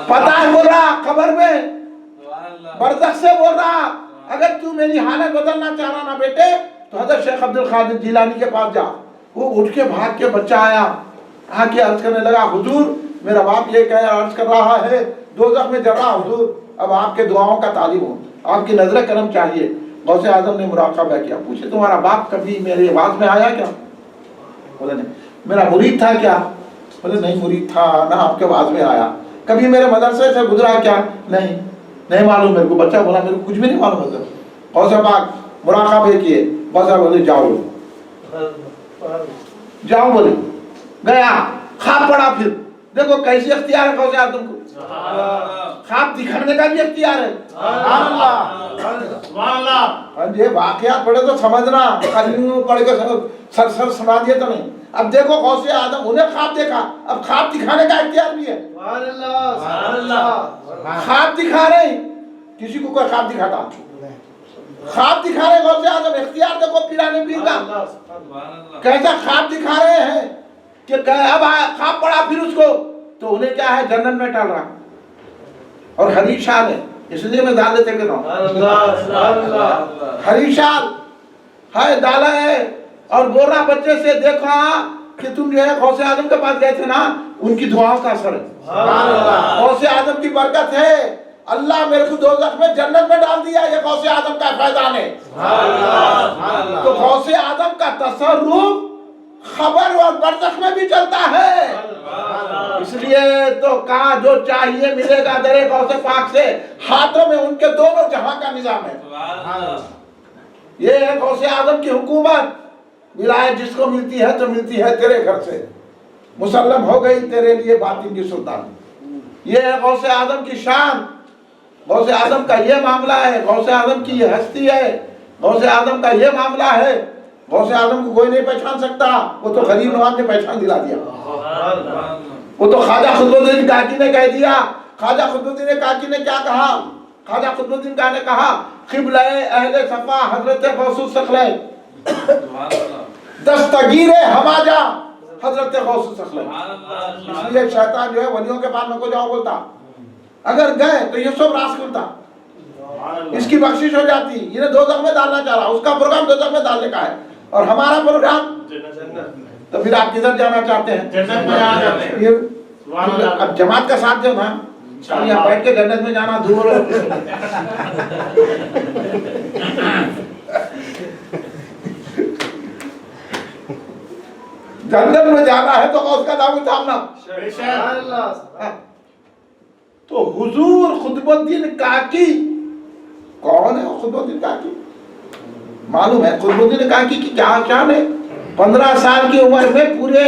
پتہ بول رہا خبر میں برزخ سے بول رہا اگر تو میری حالت بدلنا چاہ رہا نا بیٹے تو حضرت شیخ عبد القادر جیلانی کے پاس جا، وہ اٹھ کے بھاگ کے بچہ آیا، آ کے عرض کرنے لگا حضور میرا باپ یہ کہہ عرض کر رہا ہے دوزخ میں جل رہا حضور، اب آپ کے دعاؤں کا طالب ہوں، آپ کی نظر کرم چاہیے، غوث اعظم نے مراقبہ کیا، پوچھے تمہارا باپ کبھی میری آواز میں آیا کیا؟ بولے نہیں۔ میرا مرید تھا کیا؟ بولے نہیں مرید تھا نہ آپ کے آواز میں آیا۔ کبھی میرے مدرسے سے گزرا کیا؟ نہیں معلوم میرے کو۔ بچہ بولا میرے کو کچھ بھی نہیں معلوم حضرت۔ غوث پاک مراقبہ کیے، غوث بولے جاؤ بولے، گیا خواب پڑا، پھر دیکھو کیسی اختیار ہے غوث اعظم کو، خواب دکھانے کا بھی اختیار ہے۔ سبحان اللہ یہ واقعات پڑھے تو سمجھنا، خالی پڑھ کے سر سنا دیے تو نہیں۔ اب دیکھو غوث اعظم انہیں خواب دیکھا، اب خواب دکھانے کا اختیار بھی ہے۔ خواب دکھا رہے ہیں، کسی کو کوئی خواب دکھاتا، خواب دکھا رہے غوث اعظم، اختیار دیکھو پیرانے پیر کا کیسا خواب دکھا رہے ہیں کہ اب خواب پڑا پھر اس کو تو انہیں کیا ہے جنت میں ٹال رہا، اور حریشال ہے، اس لیے میں دال دیتے کہتا ہوں حریشال ہے، دالا ہے، اور بول رہا بچے سے دیکھا کہ تم جو ہے غوث اعظم کے پاس گئے تھے نا، ان کی دعاؤں کا اثر ہے، غوث اعظم کی برکت ہے، اللہ میرے کو دوزخ میں جنت میں ڈال دیا، یہ غوث اعظم کا فیضان ہے۔ تو غوث اعظم کا تصرف خبر اور برزخ میں بھی چلتا ہے، اس لیے تو کہا جو چاہیے ملے گا در غوث پاک سے، ہاتھوں میں ان کے دونوں جہاں کا نظام ہے۔ یہ ہے غوث اعظم کی حکومت، ولایت جس کو ملتی ہے تو ملتی ہے تیرے گھر سے، مسلم ہو گئی تیرے لیے باطن کی سلطان۔ یہ ہے غوث اعظم کی شان، غوث اعظم کا یہ معاملہ ہے، غوث اعظم کی یہ ہستی ہے، غوث اعظم کا یہ معاملہ ہے۔ غوث اعظم کو کوئی نہیں پہچان سکتا، وہ تو غریب نواز نے پہچان دلا دیا، وہ تو خواجہ قطب الدین کاکی نے کہہ دیا۔ خواجہ قطب الدین کاکی نے کیا کہا؟ خواجہ قطب الدین کاکی نے کہا قبلہ اہل صفا حضرت غوث الثقلین، دستگیر ہماجا حضرت غوث الثقلین۔ اس لیے شیطان جو ہے ولیوں کے پاس نہ کو جاؤ بولتا، اگر گئے تو یہ سب راس کھلتا، اس کی بخشش ہو جاتی۔ یہ دوزخ میں ڈالنا چاہ رہا، اس کا پروگرام دوزخ میں ڈالنے کا ہے، اور ہمارا پروگرام تو پھر آپ کدھر جانا چاہتے ہیں؟ جنت میں جانا چاہتے ہیں۔ اب جماعت کا ساتھ جو نا، یہاں بیٹھ کے جنت میں جانا دور ہے۔ جنت میں جانا ہے تو غوث کا نام تھامنا۔ تو حضور قطب الدین کاکی کون ہے؟ قطب الدین کاکی معلوم ہے، قطب الدین کاکی کی کیا شان ہے؟ 15 سال کی عمر میں پورے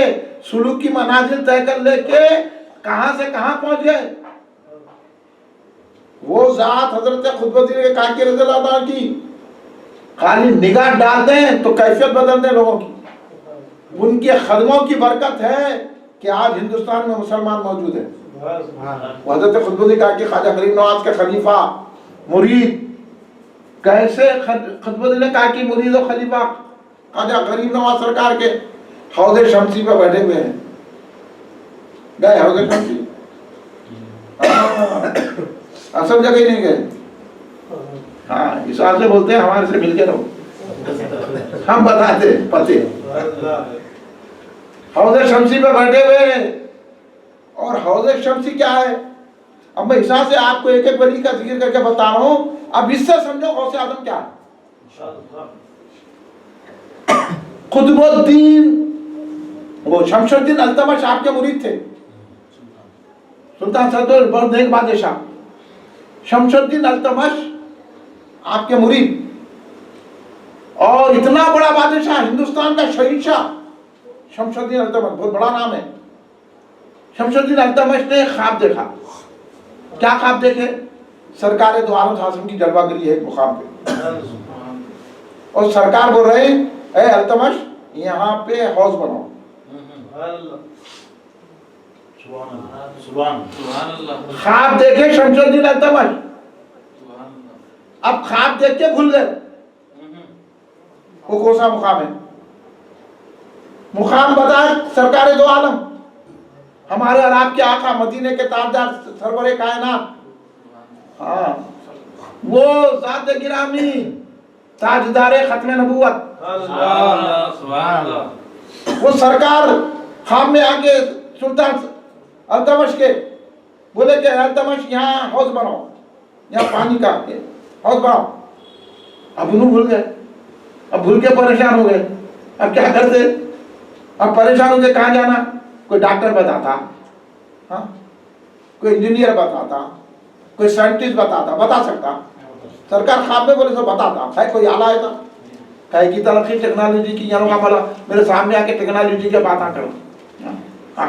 سلوک کی منازل طے کر لے کے کہاں سے کہاں پہنچ گئے۔ وہ ذات حضرت قطب الدین کاکی رضی اللہ عنہ کی خالی نگاہ ڈال دیں تو کیفیت بدل دیں لوگوں کی۔ ان کے خدموں کی برکت ہے کہ آج ہندوستان میں مسلمان موجود ہیں۔ حضرت قطب الدین کاکی خواجہ غریب نواز کے خلیفہ مرید، کیسے قطب الدین کاکی مرید و خلیفہ خواجہ غریب نواز سرکار کے حوض شمسی پہ بیٹھے ہوئے ہیں۔ گئے حوض شمسی؟ اصل جگہ ہی نہیں گئے۔ ہاں اس حال سے بولتے ہیں ہمارے سے مل کے رہو، ہم بتاتے پتے۔ حوض شمسی پہ بیٹھے ہوئے، اور حوض شمسی کیا ہے؟ اب میں حساب سے آپ کو ایک ایک ولی کا ذکر کر کے بتا رہا ہوں، اب اس سے سمجھو غوث اعظم کیا ہے۔ قطب الدین وہ شمس الدین التمش آپ کے مرید تھے، سلطان سعد بہت نیک بادشاہ، شمس الدین التمش آپ کے مرید، اور اتنا بڑا بادشاہ، ہندوستان کا شہنشاہ شمس الدین التمش، بہت بڑا نام ہے۔ شمس الدین التمش نے خواب دیکھا۔ کیا خواب دیکھے؟ سرکار دو عالم اعظم کی جلوہ گری ہے ایک مقام پہ، اور سرکار بول رہے ہیں اے التمش یہاں پہ حوض بناؤ۔ خواب دیکھے شمس الدین التمش، اب خواب دیکھ کے بھول گئے وہ کون سا مقام ہے۔ مقام بتائے سرکار دو عالم، ہمارے اور آپ کے آقا، مدینے کے تاجدار، سرور کائنات، ہاں وہ ذات گرامی، تاجدار ختم نبوت، وہ سرکار خواب میں آگے سلطان التمش کے بولے کہ التمش یہاں حوض بناؤ، یہاں پانی کا حوض بناؤ۔ اب انہوں بھول گئے، اب بھول کے پریشان ہو گئے، اب کیا کرتے؟ اب پریشان ہو کے کہاں جانا؟ کوئی ڈاکٹر بتاتا، ہاں کوئی انجینئر بتاتا، کوئی سائنٹسٹ بتا سکتا۔ سرکار خواب میں بولے تو بتاتا ہے، کوئی آلہ ہے تھا کہے کی ترقی ٹیکنالوجی کی، یہاں کا میرے سامنے آ کے ٹیکنالوجی کی باتیں کرو۔ ہاں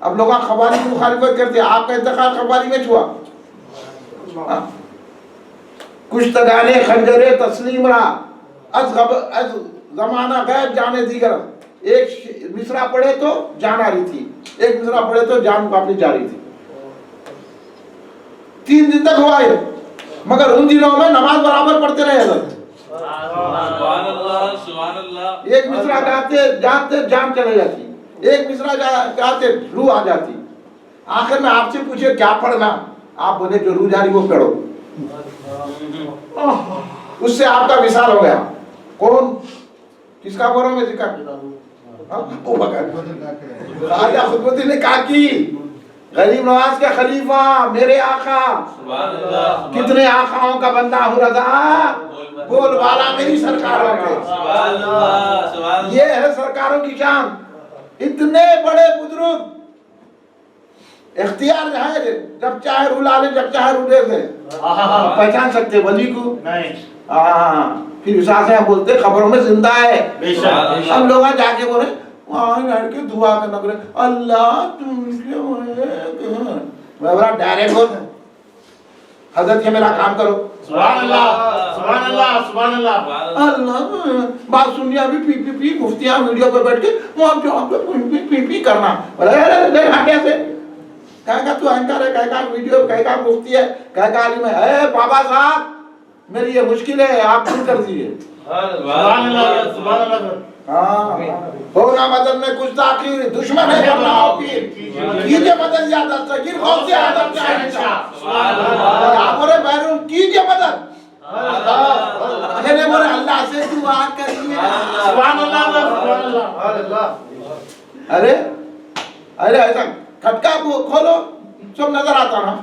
اب لوگ خواری کی مخالفت کرتے ہیں، آپ کا انتقال خواری میں ہوا. کشتگان خنجر تسلیم را از زمانہ غیب جانے دیگر. ایک مصرع پڑھے تو جان آ رہی تھی، ایک مصرع پڑھے تو جان واپس جا رہی تھی. 3 دن تک ہوا ہے، مگر ان دنوں میں نماز برابر پڑھتے رہے حضرت. سبحان اللہ سبحان اللہ. ایک مصرع گاتے جاتے جان چلے جاتی، ایک مصرع گاتے روح آ جاتی. آخر میں آپ سے پوچھے کیا پڑھنا، آپ بولے جو روح جاری وہ پڑھو. اس سے آپ کا وصال ہو گیا. کون کس کا بولوں میں ذکر خواجہ قطب الدین کاکی، غریب نواز کے خلیفہ، میرے آقا. کتنے آقاؤں کا بندہ ہوں رضا، بول بالا میری سرکاروں کے. یہ ہے سرکاروں کی شان. اتنے بڑے بزرگ اختیار ہے، جب چاہے رولا لے جب چاہے رولے دے. پہچان سکتے ولی کو نہیں. پھر اساس ہم بولتے خبروں میں زندہ ہے. ہم لوگ جا کے بولے وہاں بیٹھ کے دعا کرنا کرے اللہ تم کے ڈائریکٹ بول حضرت یہ میرا کام کرو. سبحان اللہ سبحان اللہ سبحان اللہ. اللہ بات سننی ابھی پی مفتیاں ویڈیو پہ بیٹھ کے وہاں جو پی کرنا. کیسے کہے گا تو اینکر ہے، کہے گا ویڈیو، کہے گا مفتی ہے، کہے گا عالم ہے. اے بابا صاحب میری یہ مشکل ہے، آپ دور کر دیجیے. سبحان اللہ سبحان اللہ. ہاں ہونا مدد میں کچھ تاخیر، دشمن ہے ورنہ ہو پیر. کیجئے مدد یا دستگیر غوث اعظم کا شہنشاہ. آپ بولے بیرون کیجئے مدد، میں بولے اللہ سے دعا کریے. سبحان اللہ سبحان اللہ. ارے ارے ایسا کھٹکا کھولو سب نظر آتا نا.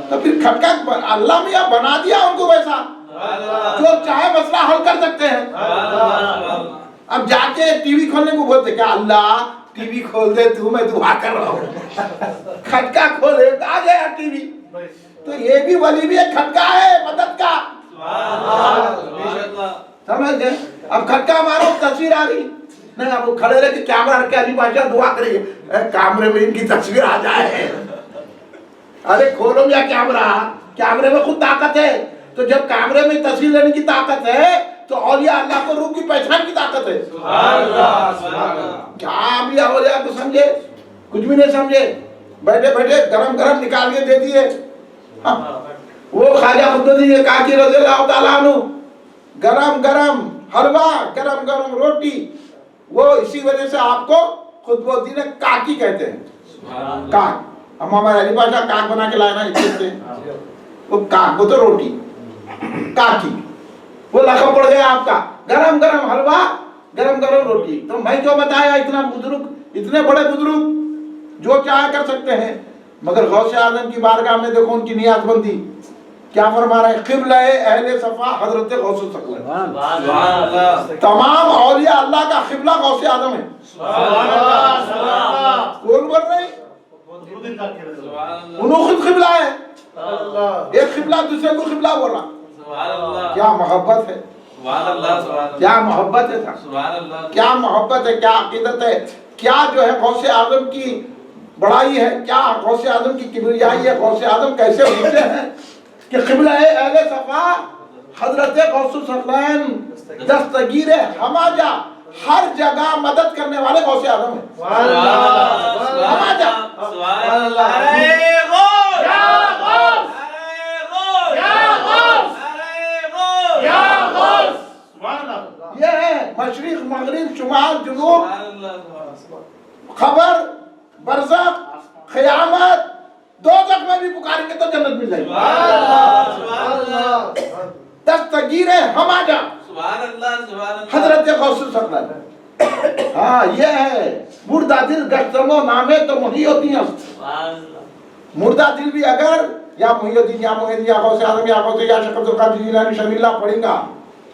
تو پھر کھٹکا اللہ میاں بنا دیا ان کو ویسا جو چاہے مسئلہ حل کر سکتے ہیں. اب جا کے ٹی وی کھولنے کو بولتے کیا اللہ ٹی وی کھول دے تو میں دعا کر رہا ہوں. کھٹکا کھولے آ گیا ٹی وی. تو یہ بھی ولی بھی ایک کھٹکا ہے مدد کا. سمجھ گئے. اب کھٹکا مارو تصویر آ گئی نہیں، اب وہ کھڑے رہے کہ کیمرہ رکھ کے علی بادشاہ دعا کریے کیمرے میں ان کی تصویر آ جائے. ارے کھولو یا کیمرہ، کیمرے میں خود طاقت ہے. تو جب کیمرے میں تصویر لینے کی طاقت ہے تو اولیاء اللہ کو روح کی پہچان کی طاقت ہے. کیا ابھی اولیاء کو سمجھے؟ کچھ بھی نہیں سمجھے. بیٹھے بیٹھے گرم گرم نکال کے دے دیے. وہ خواجہ قطب الدین کاکی رضی اللہ تعالیٰ عنہ گرم گرم حلوہ، گرم گرم روٹی. وہ اسی وجہ سے آپ کو قطب الدین کاکی کہتے ہیں. کاک ہم ہمارے علی بادشاہ کاک بنا کے لائے نا کہتے ہیں. وہ کاک وہ تو روٹی کاکی، وہ لقب پڑ گیا آپ کا. گرم گرم حلوہ، گرم گرم روٹی. تو میں جو بتایا اتنا بزرگ، اتنے بڑے بزرگ جو چاہے کر سکتے ہیں. مگر غوث اعظم کی بارگاہ میں دیکھو ان کی نیاز بندی کیا فرما رہے ہیں. قبلہ اہل صفا حضرت غوث الثقلین. تمام اولیاء اللہ کا قبلہ غوث اعظم ہے. کون بول رہے ہیں؟ انہوں خود قبلہ ہے. ایک قبلہ دوسرے کو قبلہ بول رہا. کیا محبت ہے، کیا محبت ہے، کیا محبت ہے، کیا عقیدت ہے، کیا جو ہے غوث اعظم کی بڑائی ہے، کیا غوث اعظم کی کبریائی ہے. غوث اعظم کیسے ہوتے ہیں کہ قبلہ اہل صفا حضرت غوث الثقلین دستگیر ہما جا، ہر جگہ مدد کرنے والے غوث اعظم ہیں. ہما جا یہ ہے مشرق مغرب شمال جنوب، خبر برزخ قیامت دوزخ میں بھی پکاریں گے تو جنت مل جائے گی. دستگیر ہما جا حضرت غوث الثقلین. ہاں یہ ہے مردہ دل گشتمو نامے تو محی الدین. مردہ دل بھی اگر یا محی الدین یا محی الدین یا غوث اعظم یا غوث یا شیخ عبد القادر جیلانی شمی اللہ پڑھیں گا.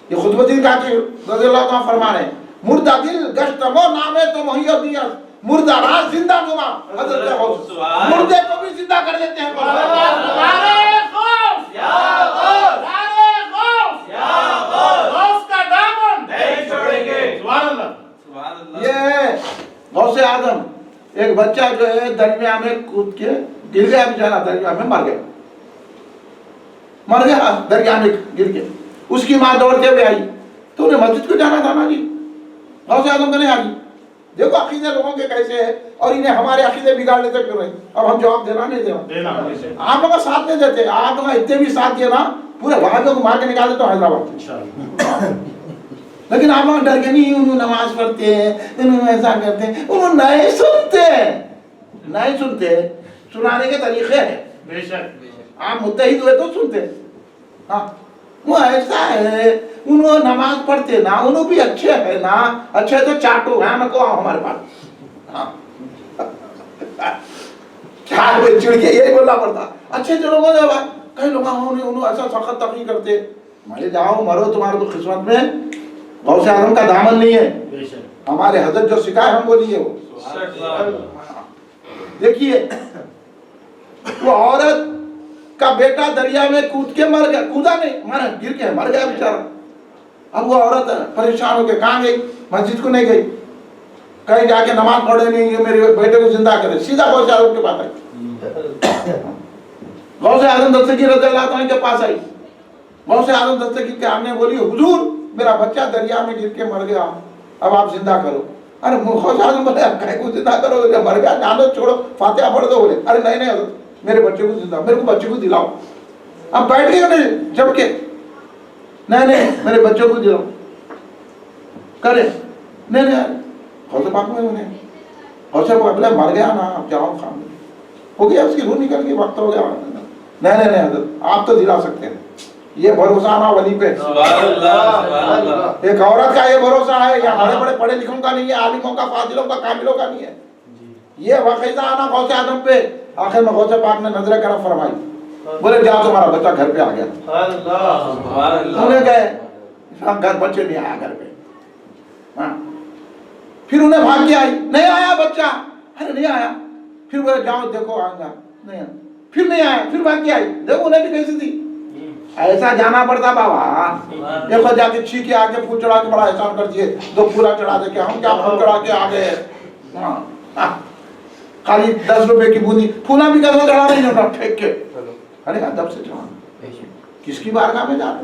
یہ قطب الدین کاکی رضی اللہ عنہ فرما رہے ہیں مردہ دل گشتمو نامے تو محی الدین، مردہ راز زندہ نما حضرت غوث. مردے کو بھی زندہ کر دیتے ہیں. یہ غوث اعظم ایک بچہ جو ہے دریا میں کود کے گر گیا بیچارہ، دریا میں مر گیا دریا میں گر کے. اس کی ماں دوڑتے ہوئے آئی، تو انہیں مسجد کو جانا تھا نا جی، غوث اعظم کا نہیں آئی. دیکھو عقیدے لوگوں کے کیسے ہے، اور انہیں ہمارے عقیدے بگاڑ لیتے پھر رہے. اب ہم جواب دینا نہیں دینا، آپ لوگ کا ساتھ نہیں دیتے. آپ لوگ اتنے بھی ساتھ دیے نا، پورے وہابیوں کو مار کے نکال دیتے حیدرآباد. لیکن آپ لوگ ڈر کے نہیں، انہوں نماز پڑھتے ہیں، انہوں ایسا کرتے ہیں، انہوں نہیں سنتے. سنانے کے طریقے ہیں. بے شک آپ متحد ہوئے تو سنتے. ہاں وہ ایسا ہے، انہوں نماز پڑھتے نا، انہوں بھی اچھے ہے نا، اچھے تو چاٹو ہے نا کو آؤ ہمارے پاس. ہاں چڑ کے یہی بولنا پڑتا. اچھے جو لوگوں نے کئی لوگ انہوں ایسا سخت تقریر کرتے، مارے جاؤ مرو، تمہارے تو قسمت میں غوث اعظم کا دامن نہیں ہے. ہمارے حضرت جو سکھائے ہم بولیے وہ. دیکھیے وہ عورت کا بیٹا دریا میں کود کے مر گیا، کودا نہیں مارا، گر کے مر گیا بیچارہ. اب وہ عورت پریشان ہو کے کہاں گئی؟ مسجد کو نہیں گئی، کہیں جا کے نماز پڑھے نہیں، میرے بیٹے کو زندہ کرے. سیدھا غوث اعظم کے پاس آئی. غوث اعظم دستگیر رضی اللہ عنہ کے پاس آئی. غوث اعظم دستگیر کے آمنے بولی، حضور میرا بچہ دریا میں گر کے مر گیا، اب آپ زندہ کرو. ارے غوث اعظم بولے اب کہیں کو زندہ کرو، مر گیا جانو، چھوڑو فاتحہ پڑھ دو. بولے ارے نہیں حضرت، میرے بچے کو زندہ، میرے کو بچے کو دلاؤ. اب بیٹھ گئے انہیں جب کے، نہیں میرے بچوں کو دلاؤ کرے. نہیں غوث پاک میں انہیں غوث پاک بولے مر گیا نا، اب جاؤ خان ہو گیا، اس کی روح نکل گئی، وقت ہو گیا. نہیں حضرت آپ تو دلا سکتے ہیں. یہ بھروسہ نا ولی پہ. ایک عورت کا یہ بھروسہ ہے، یا بڑے بڑے پڑھے لکھوں کا نہیں ہے، عالموں کا، فاضلوں کا، کاملوں کا نہیں ہے. یہ واقعہ آنا غوث اعظم پہ. آخر میں غوث پاک نے نظر کرم فرمائی، بولے جاؤ تمہارا بچہ گھر پہ آ گیا. انہیں گئے گھر، بچے نہیں آیا گھر پہ. پھر انہیں بھاگ کے آئی، نہیں آیا بچہ. ارے نہیں آیا. پھر بولے جاؤ دیکھو آئے گا، نہیں آیا. پھر نہیں آیا، پھر بھاگ کے آئی. دیکھو انہیں بھی کیسی تھی. ایسا جانا پڑتا بابا. دیکھو جا کے چھینکے آ کے پھول چڑھا کے بڑا احسان کر دیے، 2 پھولا چڑھا دے کے ہم کیا پھول چڑھا کے آ گئے. خالی 10 روپے کی بوندی، پھولا بھی کیسا چڑھا نہیں ہوتا پھینک کے. ارے ادب سے چڑھا. کس کی بارگاہ میں جا رہے؟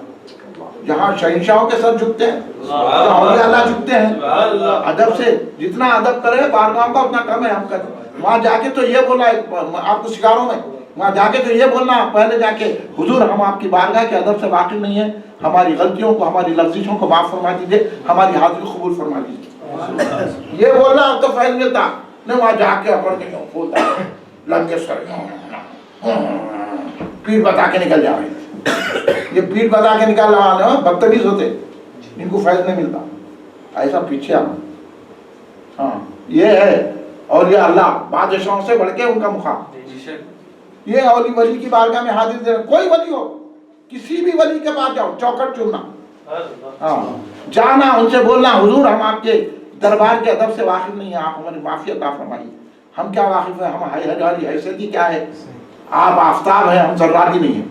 جہاں شہنشاہوں کے سر جھکتے ہیں، جہاں اولیاء اللہ جھکتے ہیں. ادب سے جتنا ادب کرے بارگاہوں کا اتنا کم ہے. ہم کریں وہاں جا کے تو یہ بولا آپ کو شکاروں میں، وہاں جا کے تو یہ بولنا پہلے جا کے، حضور ہم آپ کی بارگاہ کے ادب سے واقف نہیں ہیں، ہماری غلطیوں کو، ہماری لغزشوں کو معاف فرما دیجیے، ہماری حاضری قبول فرما دیجیے. یہ بولنا اب تو فیض ملتا نہیں. وہاں جا کے اپڑ کے بولتا لنگے سر پیٹ بتا کے نکل جا رہے ہیں. یہ پیٹ بتا کے نکال رہا ہے، بدتمیز ہوتے، ان کو فیض نہیں ملتا. ایسا پیچھے آنا. ہاں یہ ہے. اور یہ اللہ بادشاہوں سے بڑھ کے ان کا مقام. یہ اولی ولی کی بارگاہ میں حاضر دینا. کوئی ولی ہو، کسی بھی ولی کے پاس جاؤ، چوکٹ چننا، جانا، ان سے بولنا حضور ہم آپ کے دربار کے ادب سے واقف نہیں ہیں، آپ ہماری معافی عطا فرمائیے. ہم کیا واقف ہیں، ہماری حیثیت ہی کیا ہے. آپ آفتاب ہیں، ہم ذرات ہی نہیں ہیں.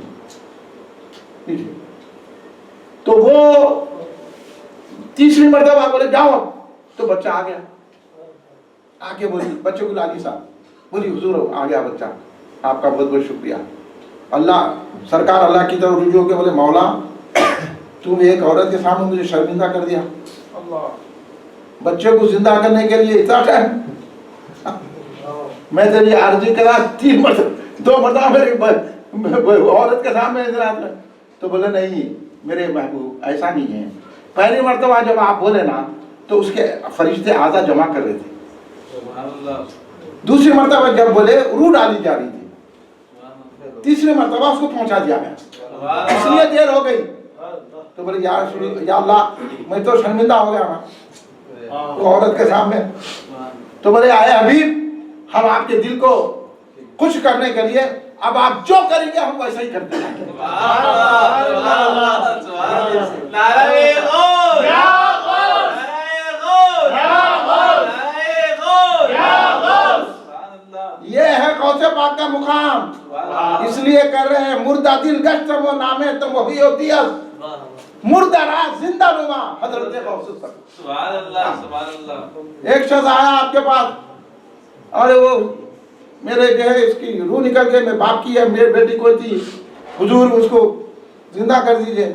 تو وہ تیسری مرتبہ بولے جاؤ، تو بچہ آ گیا. آ کے بولی بچے کو لالی صاحب بولی حضور آ گیا بچہ، آپ کا بہت بہت شکریہ. اللہ سرکار اللہ کی طرف رجوع کے بولے مولا تم ایک عورت کے سامنے مجھے شرمندہ کر دیا. بچے کو زندہ کرنے کے لیے اتنا ٹائم. میں تیری عرضی کرا 3 مرتبہ 2 مرتبہ میری عورت کے سامنے تو بولے نہیں میرے محبوب ایسا نہیں ہے. پہلی مرتبہ جب آپ بولے نا تو اس کے فرشتے اعضا جمع کر رہے تھے. دوسری مرتبہ جب بولے روح ڈالی جا رہی تھی. تیسری مرتبہ اس کو پہنچا دیا گیا، اس لیے دیر ہو گئی. تو بولے یا اللہ میں تو شرمندہ ہو گیا نا عورت کے سامنے. تو بولے آئے حبیب ہم آپ کے دل کو خوش کرنے کے لیے اب آپ جو کریں گے ہم ویسا ہی کرتے ہیں. یہ ہے غوث پاک کا مقام. اس لیے کر رہے ہیں مردہ دل گشت وہ نامے تم وہی ہوتی ہے، مردہ راہ زندہ نما حضرت غوث. ایک شخص آیا آپ کے پاس اور وہ میرے جو ہے اس کی روح نکل گئی، میں باپ کی ہے، میری بیٹی کوئی تھی، حضور اس کو زندہ کر دیجئے.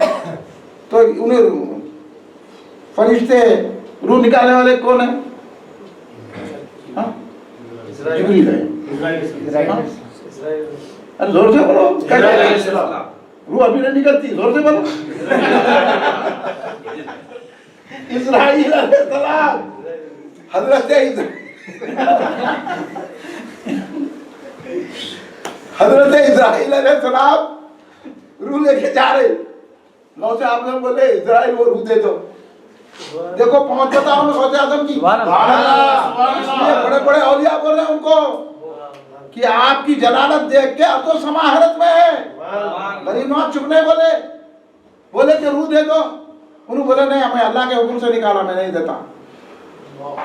تو انہیں فرشتے روح نکالنے والے کون ہیں؟ جبریل ہے. زور سے بولو، روح ابھی نہیں نکلتی، زور سے بولو. اسرائیل علیہ السلام، حضرت اسرائیل علیہ السلام روح لے کے جا رہے. غوث اعظم بولے اسرائیل وہ روح دے دو. دیکھو پہنچ بتاؤ میں غوث اعظم کی. اس لیے بڑے بڑے اولیاء بول رہے ہیں ان کو کہ آپ کی جلالت دیکھ کے اب تو سما حیرت میں ہے. غریب نواز چپ نہیں بولے کہ روح دے دو. انہوں بولے نہیں، ہمیں اللہ کے حکم سے نکالا، میں نہیں دیتا.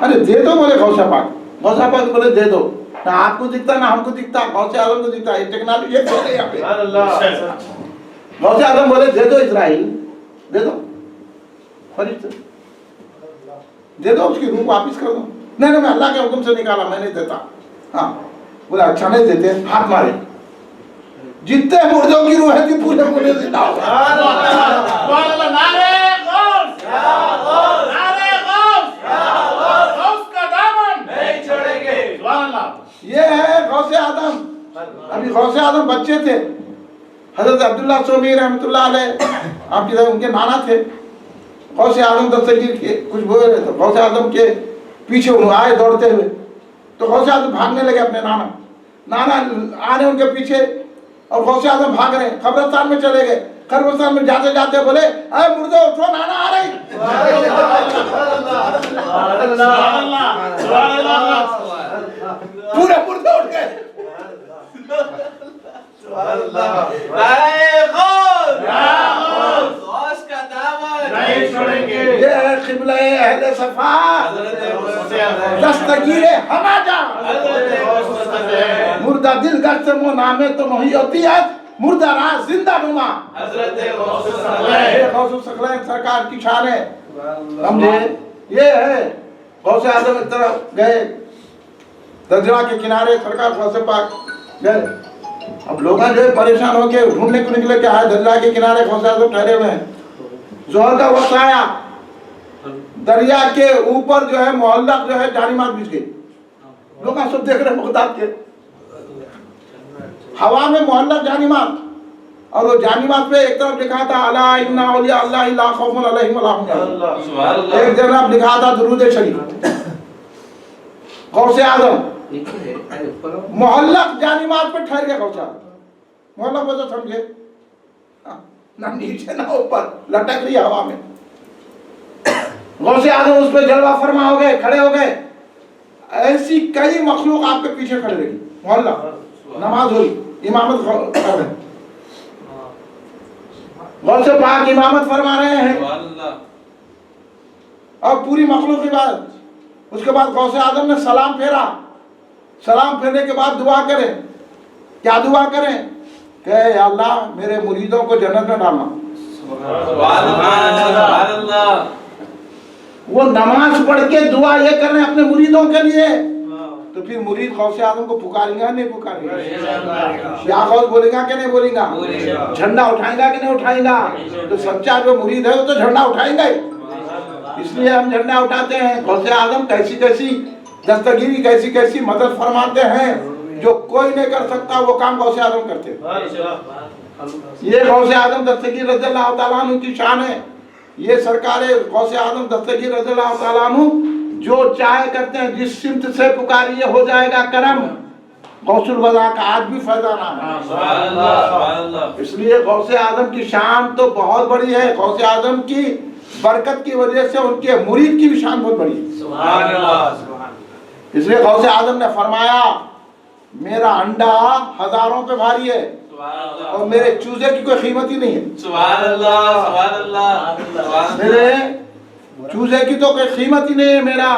ارے دے دو بولے غوث پاک. غوث پاک بولے دے دو. نہ آپ کو دکھتا نہ ہم کو دکھتا، غوث اعظم کو دکھتا. یہ ٹیکنالوجی ہے یہاں پہ. غوث اعظم بولے دے دو اسرائیل، دے دو فرشتے، دے دو اس کی روح واپس کر دو. نہیں میں اللہ کے حکم سے نکالا، میں نہیں دیتا. ہاں بولے اچھا نہیں دیتے، ہاتھ مارے. جتنے مردوں کی روح ہے تھی پورے پورے زندہ ہو گئے. یہ ہے غوث اعظم. ابھی غوث اعظم بچے تھے. حضرت عبداللہ سومی رحمۃ اللہ علیہ آپ کی ان کے نانا تھے. غوث اعظم دستگیر کے کچھ بول رہے تھے، غوث اعظم کے پیچھے انہوں آئے دوڑتے ہوئے. تو غوث اعظم بھاگنے لگے اپنے نانا آنے ان کے پیچھے، اور غوث اعظم بھاگ رہے. قبرستان میں چلے گئے. قبرستان میں جاتے جاتے بولے اے مردو اٹھو، نانا آ رہی. پورے مردے اٹھ گئے. یہ ہے قبلہ اہل صفا دستگیر ہماجا. مردہ دل گشت مو نامے تو مہی ہوتی ہے، مردہ راہ زندہ نما. غوث الثقلین سرکار کی شان ہے. سمجھے؟ یہ ہے غوث اعظم اس طرف گئے دجلہ کے کنارے، سرکار غوث پاک گئے. اب لوگ جو ہے پریشان ہو کے ڈھونڈنے کو نکلے کہ آئے دجلہ کے کنارے غوث اعظم ٹھہرے ہوئے ہیں. ظہر کا وقت آیا، دریا کے اوپر جو ہے معلق جو ہے جانماز بچھ گئی. لوگ سب دیکھ رہے مقداد کے ہوا میں معلق جانماز، اور وہ جانماز پہ ایک طرف لکھا تھا الا ان اولیاء اللہ لا خوف علیہم ولا هم يحزنون. ایک جناب لکھا تھا درود شریف. غوث اعظم معلق جانماز پہ ٹھہر گئے. غوث اعظم معلق وجہ سمجھے، نہ نیچے نہ اوپر، لٹک رہی ہوا میں. غوث اعظم اس پہ جلوہ فرما ہو گئے، کھڑے ہو گئے. ایسی کئی مخلوق آپ کے پیچھے کھڑے رہی. معلق نماز ہوئی، امامت کر رہے ہیں. غوث پاک امامت فرما رہے ہیں اور پوری مخلوق کے بعد اس کے بعد غوث اعظم نے سلام پھیرا. سلام پھیرنے کے بعد دعا کریں. کیا دعا کریں کہ اے اللہ میرے مریدوں کو جنت میں ڈالنا. وہ نماز پڑھ کے دعا یہ کر رہے ہیں اپنے مریدوں کے لیے. تو پھر مرید غوث اعظم کو پکاریں گا نہیں پکاریں گا؟ یا غوث بولے گا کہ نہیں بولے گا؟ جھنڈا اٹھائیں گا کہ نہیں اٹھائیں گا؟ تو سچا جو مرید ہے وہ تو جھنڈا اٹھائیں گے. اس لیے ہم جھنڈا اٹھاتے ہیں. غوث اعظم کیسی کیسی دستگیری، کیسی کیسی مدد فرماتے ہیں جو کوئی نہیں کر سکتا، وہ کام غوث اعظم کرتے ہیں. یہ غوث اعظم دستگیر رضی اللہ تعالیٰ عنہ کی شان ہے. یہ سرکار غوث اعظم دستگیر رضی اللہ تعالیٰ عنہ جو چاہے کرتے ہیں، جس سمت سے پکاریے ہو جائے گا کرم. غوث الوضع کا آج بھی فائدہ نام ہے. اس لیے غوث اعظم کی شان تو بہت بڑی ہے. غوث اعظم کی برکت کی وجہ سے ان کے مرید کی بھی شان بہت بڑی ہے. اس لیے غوث اعظم نے فرمایا میرا انڈا ہزاروں پہ بھاری ہے اور میرے چوزے کی کوئی قیمت ہی نہیں ہے. سبحان اللہ سبحان اللہ. میرے چوزے کی تو کوئی قیمت ہی نہیں ہے. میرا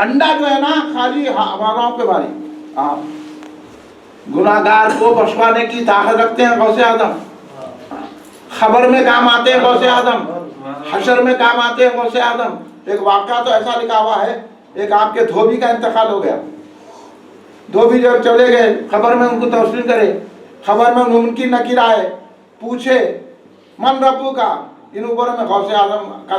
انڈا جو ہے نا خالی ہزاروں پہ بھاری. گناہگار کو بخشوانے کی طاقت رکھتے ہیں غوث اعظم. خبر میں کام آتے ہیں غوث اعظم، حشر میں کام آتے ہیں غوث اعظم. ایک واقعہ تو ایسا لکھا ہوا ہے، ایک آپ کے دھوبی کا انتقال ہو گیا. دو بھی جب چلے گئے خبر میں ان کو توصیل کرے، خبر میں ممکن نکیر آئے، پوچھے من ربو کا، ان اوپر میں غوث اعظم کا